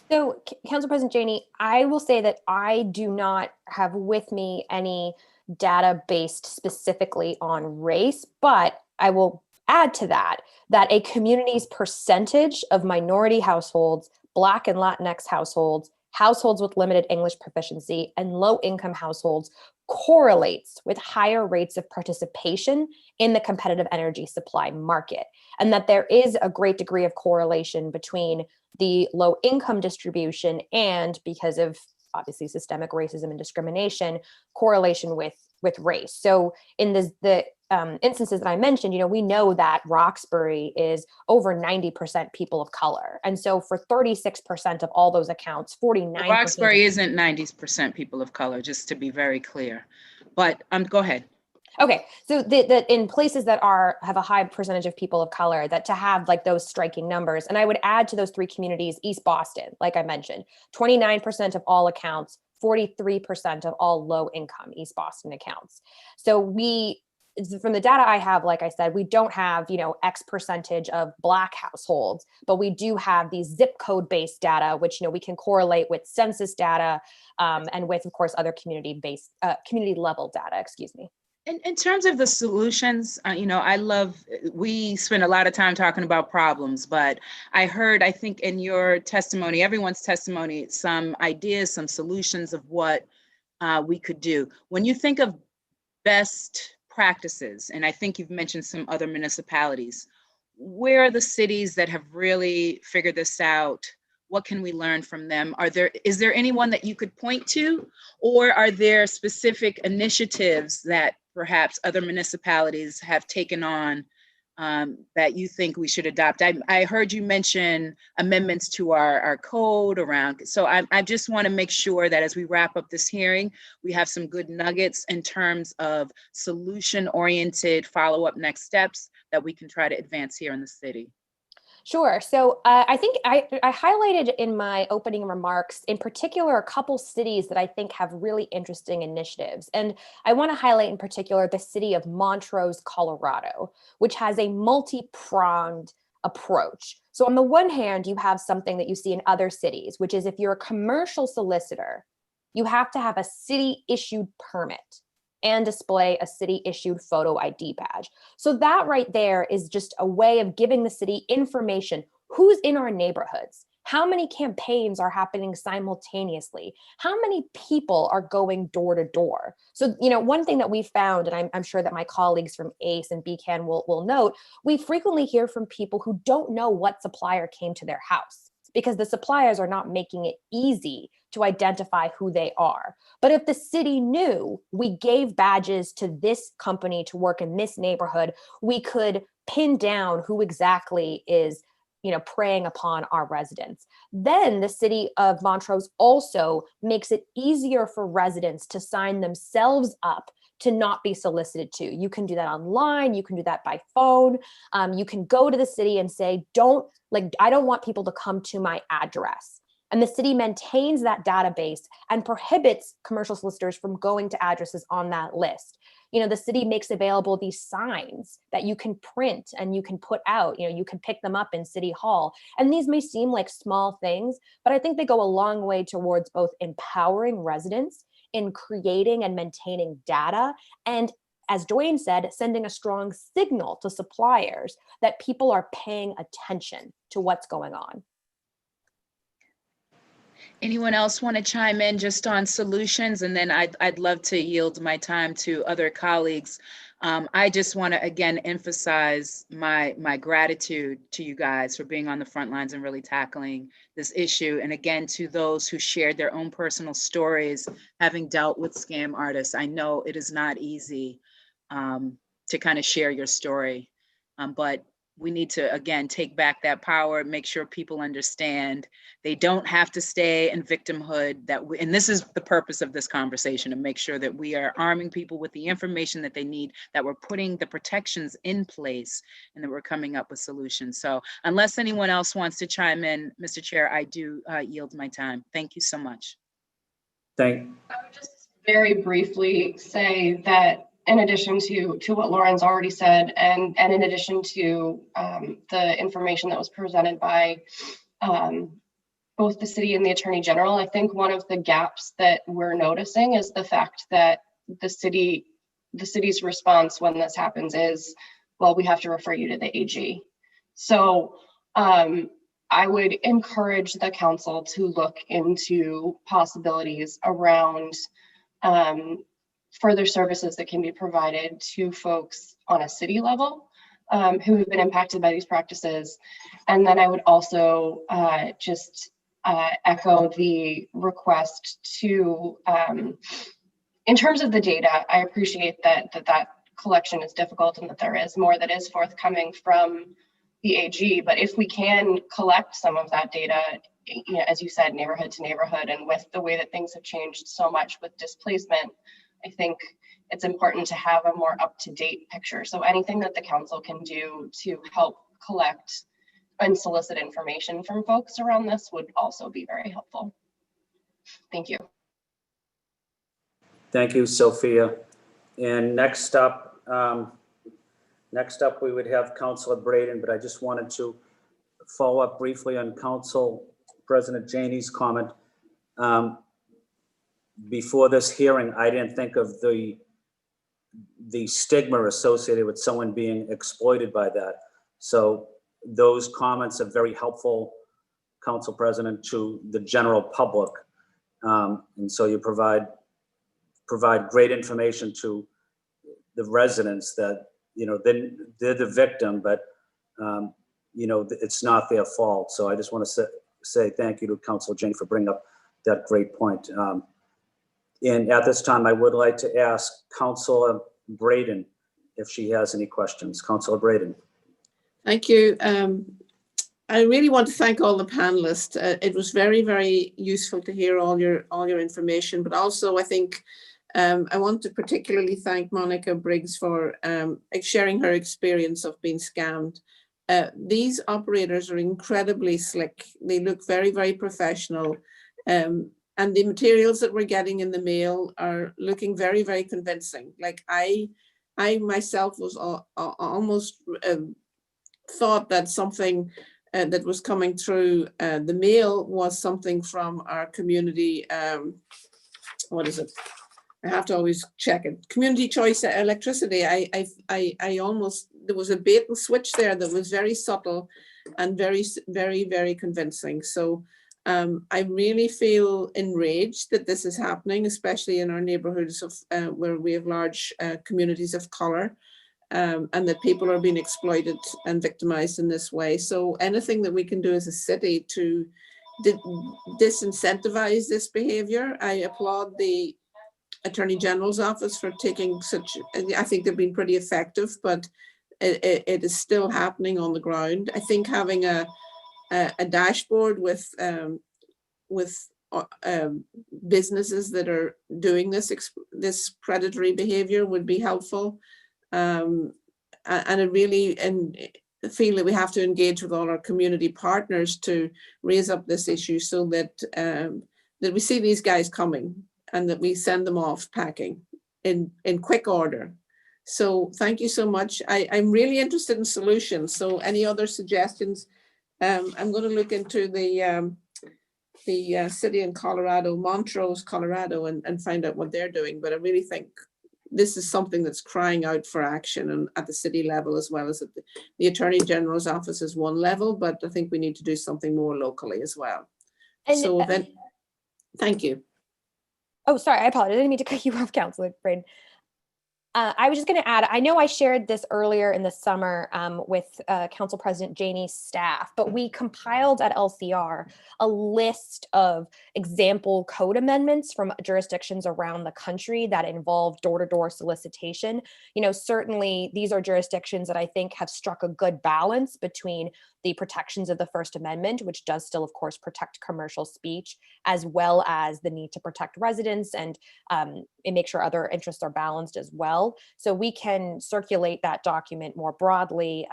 So, Council President Janey, I will say that I do not have with me any data based specifically on race, but I will add to that a community's percentage of minority households, Black and Latinx households, households with limited English proficiency, and low-income households correlates with higher rates of participation in the competitive energy supply market, and that there is a great degree of correlation between the low-income distribution and, because of obviously systemic racism and discrimination, correlation with race. So in the instances that I mentioned, we know that Roxbury is over 90% people of color. And so for 36% of all those accounts, 49%.
Roxbury isn't 90% people of color, just to be very clear. But go ahead.
Okay, so that in places that have a high percentage of people of color, that to have like those striking numbers, and I would add to those three communities, East Boston, like I mentioned, 29% of all accounts, 43% of all low income East Boston accounts. So from the data I have, like I said, we don't have, X percentage of Black households, but we do have these zip code based data, which, we can correlate with census data, and with, of course, other community level data, excuse me.
In terms of the solutions, we spend a lot of time talking about problems, but I think in your testimony, everyone's testimony, some ideas, some solutions of what we could do. When you think of best practices, and I think you've mentioned some other municipalities, where are the cities that have really figured this out? What can we learn from them? Is there anyone that you could point to, or are there specific initiatives that perhaps other municipalities have taken on that you think we should adopt? I heard you mention amendments to our code around, so I just want to make sure that as we wrap up this hearing, we have some good nuggets in terms of solution-oriented follow-up next steps that we can try to advance here in the city.
Sure. So I think I highlighted in my opening remarks, in particular, a couple cities that I think have really interesting initiatives. And I want to highlight in particular the city of Montrose, Colorado, which has a multi-pronged approach. So on the one hand, you have something that you see in other cities, which is if you're a commercial solicitor, you have to have a city-issued permit and display a city-issued photo ID badge. So that right there is just a way of giving the city information. Who's in our neighborhoods? How many campaigns are happening simultaneously? How many people are going door to door? So, one thing that we found, and I'm sure that my colleagues from ACE and BCAN will note, we frequently hear from people who don't know what supplier came to their house, because the suppliers are not making it easy to identify who they are. But if the city knew we gave badges to this company to work in this neighborhood, we could pin down who exactly is preying upon our residents. Then the city of Montrose also makes it easier for residents to sign themselves up to not be solicited to. You can do that online, you can do that by phone. You can go to the city and say, I don't want people to come to my address. And the city maintains that database and prohibits commercial solicitors from going to addresses on that list. The city makes available these signs that you can print and you can put out, you can pick them up in City Hall. And these may seem like small things, but I think they go a long way towards both empowering residents in creating and maintaining data, and, as Dwayne said, sending a strong signal to suppliers that people are paying attention to what's going on.
Anyone else want to chime in just on solutions? And then I'd love to yield my time to other colleagues. I just want to again emphasize my gratitude to you guys for being on the front lines and really tackling this issue. And again, to those who shared their own personal stories, having dealt with scam artists. I know it is not easy to kind of share your story, but we need to, again, take back that power, make sure people understand they don't have to stay in victimhood. And this is the purpose of this conversation, to make sure that we are arming people with the information that they need, that we're putting the protections in place, and that we're coming up with solutions. So unless anyone else wants to chime in, Mr. Chair, I do yield my time. Thank you so much.
I would just very briefly say that in addition to what Lauren's already said, and in addition to the information that was presented by both the city and the Attorney General, I think one of the gaps that we're noticing is the fact that the city's response when this happens is, well, we have to refer you to the AG. So I would encourage the council to look into possibilities around further services that can be provided to folks on a city level who have been impacted by these practices. And then I would also just echo the request to, in terms of the data, I appreciate that collection is difficult and that there is more that is forthcoming from the AG, but if we can collect some of that data, as you said, neighborhood to neighborhood, and with the way that things have changed so much with displacement, I think it's important to have a more up-to-date picture. So anything that the council can do to help collect and solicit information from folks around this would also be very helpful. Thank you.
Thank you, Sophia. And next up, we would have Councilor Braden, but I just wanted to follow up briefly on Council President Janey's comment. Before this hearing, I didn't think of the stigma associated with someone being exploited by that. So those comments are very helpful, Council President, to the general public. And so you provide great information to the residents that, they're the victim, but, it's not their fault. So I just want to say thank you to Councilor Janey for bringing up that great point. And at this time, I would like to ask Councilor Braden if she has any questions. Councilor Braden.
Thank you. I really want to thank all the panelists. It was very, very useful to hear all your information, but also I think I want to particularly thank Monica Briggs for sharing her experience of being scammed. These operators are incredibly slick. They look very, very professional. And the materials that we're getting in the mail are looking very, very convincing. Like I myself was almost thought that something that was coming through the mail was something from our community. What is it? I have to always check it. Community choice electricity. I almost, there was a bait and switch there that was very subtle and very, very, very convincing. So I really feel enraged that this is happening, especially in our neighborhoods of where we have large communities of color, and that people are being exploited and victimized in this way. So anything that we can do as a city to disincentivize this behavior, I applaud the Attorney General's office for taking such, I think they've been pretty effective, but it is still happening on the ground. I think having a a dashboard with businesses that are doing this predatory behavior would be helpful. And I really feel that we have to engage with all our community partners to raise up this issue so that that we see these guys coming and that we send them off packing in quick order. So thank you so much. I'm really interested in solutions. So any other suggestions? I'm going to look into the city in Colorado, Montrose, Colorado, and find out what they're doing. But I really think this is something that's crying out for action, and at the city level as well as at the Attorney General's office is one level, but I think we need to do something more locally as well.
And,
so then, thank you.
Oh, sorry, I apologize. I didn't mean to cut you off, Councilor Braden. I was just going to add, I know I shared this earlier in the summer with Council President Janey's staff, but we compiled at LCR a list of example code amendments from jurisdictions around the country that involve door-to-door solicitation. You know, certainly these are jurisdictions that I think have struck a good balance between the protections of the First Amendment, which does still, of course, protect commercial speech, as well as the need to protect residents and make sure other interests are balanced as well. So we can circulate that document more broadly.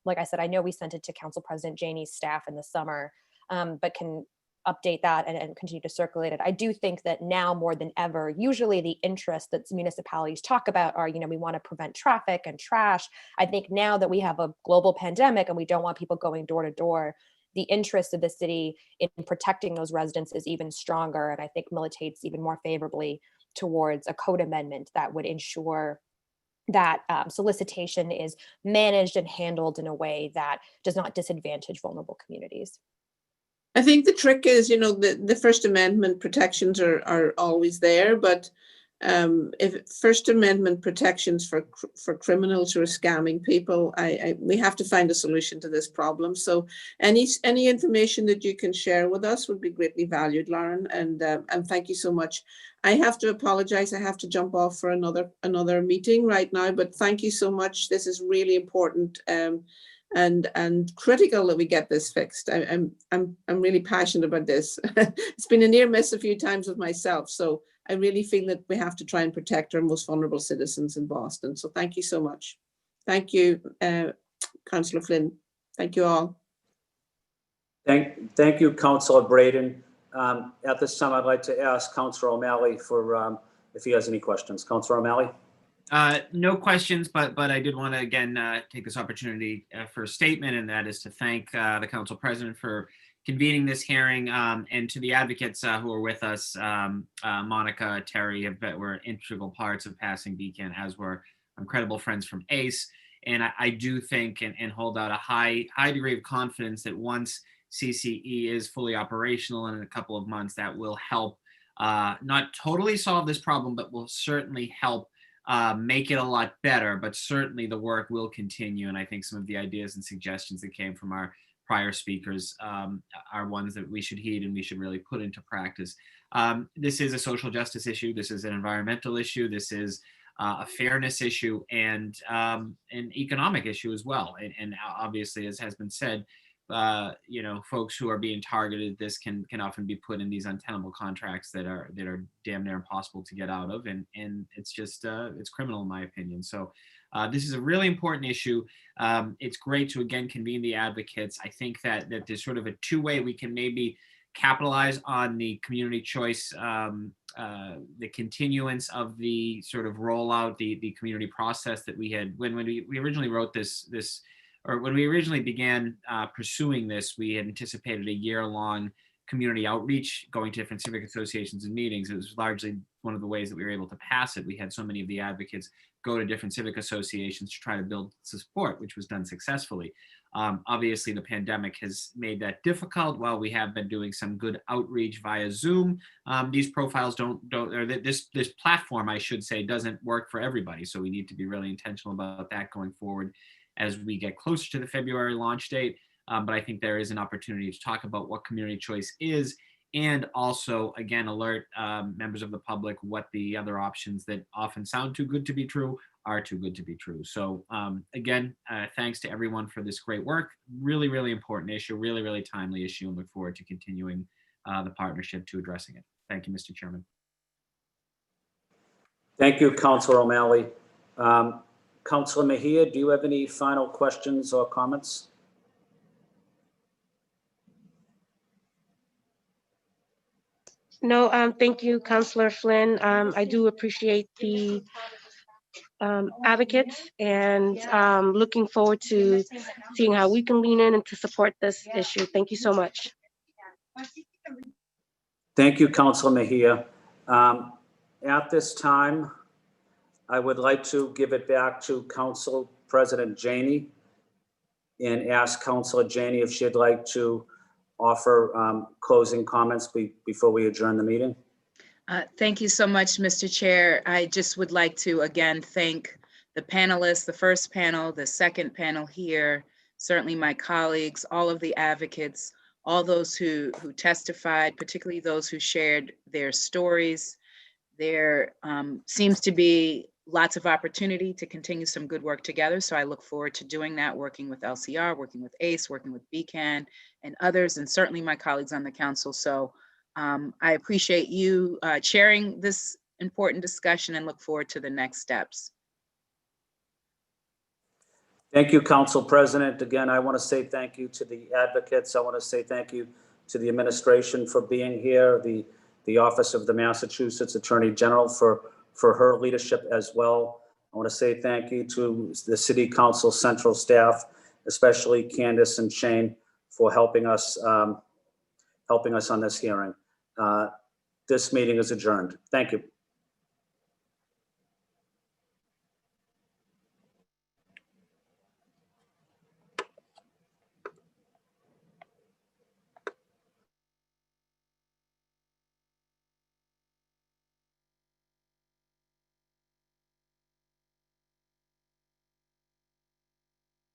Like I said, I know we sent it to Council President Janey's staff in the summer, but can update that and continue to circulate it. I do think that now more than ever, usually the interests that municipalities talk about are, you know, we want to prevent traffic and trash. I think now that we have a global pandemic and we don't want people going door to door, the interest of the city in protecting those residents is even stronger, and I think militates even more favorably towards a code amendment that would ensure that solicitation is managed and handled in a way that does not disadvantage vulnerable communities.
I think the trick is, you know, the First Amendment protections are always there, but if First Amendment protections for criminals who are scamming people, we have to find a solution to this problem. So any information that you can share with us would be greatly valued, Lauren, and thank you so much. I have to apologize. I have to jump off for another meeting right now, but thank you so much. This is really important. And critical that we get this fixed. I'm really passionate about this. It's been a near miss a few times with myself, so I really feel that we have to try and protect our most vulnerable citizens in Boston. So thank you so much. Thank you, Councillor Flynn. Thank you all.
Thank you, Councillor Braden. At this time, I'd like to ask Councillor O'Malley for if he has any questions. Councillor O'Malley.
No questions, but I did want to again take this opportunity for a statement, and that is to thank the Council President for convening this hearing, and to the advocates who are with us. Monica, Terry were integral parts of passing BCAN, as were incredible friends from ACE. And I do think and hold out a high degree of confidence that once CCE is fully operational in a couple of months, that will help not totally solve this problem, but will certainly help make it a lot better. But certainly the work will continue, and I think some of the ideas and suggestions that came from our prior speakers are ones that we should heed and we should really put into practice. This is a social justice issue. This is an environmental issue. This is a fairness issue, and an economic issue as well. And obviously, as has been said, you know, folks who are being targeted, this can often be put in these untenable contracts that are damn near impossible to get out of, and it's just it's criminal in my opinion. So this is a really important issue. It's great to again convene the advocates. I think that there's sort of a two-way we can maybe capitalize on the community choice, the continuance of the sort of rollout, the community process that we had when we originally wrote this or when we originally began pursuing this. We had anticipated a year-long community outreach, going to different civic associations and meetings. It was largely one of the ways that we were able to pass it. We had so many of the advocates go to different civic associations to try to build support, which was done successfully. Obviously, the pandemic has made that difficult. While we have been doing some good outreach via Zoom, these profiles or this platform, I should say, doesn't work for everybody. So we need to be really intentional about that going forward as we get closer to the February launch date. But I think there is an opportunity to talk about what community choice is and also, again, alert members of the public what the other options that often sound too good to be true are too good to be true. So again, thanks to everyone for this great work. Really, really important issue, really, really timely issue, and look forward to continuing the partnership to addressing it. Thank you, Mr. Chairman.
Thank you, Councilor O'Malley. Councilor Mejia, do you have any final questions or comments?
No, thank you, Councilor Flynn. I do appreciate the advocates, and looking forward to seeing how we can lean in and to support this issue. Thank you so much.
Thank you, Councilor Mejia. At this time, I would like to give it back to Council President Janey and ask Councilor Janey if she'd like to offer closing comments before we adjourn the meeting.
Thank you so much, Mr. Chair. I just would like to again thank the panelists, the first panel, the second panel here, certainly my colleagues, all of the advocates, all those who testified, particularly those who shared their stories. There seems to be lots of opportunity to continue some good work together. So I look forward to doing that, working with LCR, working with ACE, working with BCAN and others, and certainly my colleagues on the council. So I appreciate you chairing this important discussion and look forward to the next steps.
Thank you, Council President. Again, I want to say thank you to the advocates. I want to say thank you to the administration for being here, the Office of the Massachusetts Attorney General for her leadership as well. I want to say thank you to the City Council Central staff, especially Candace and Shane, for helping us on this hearing. This meeting is adjourned. Thank you.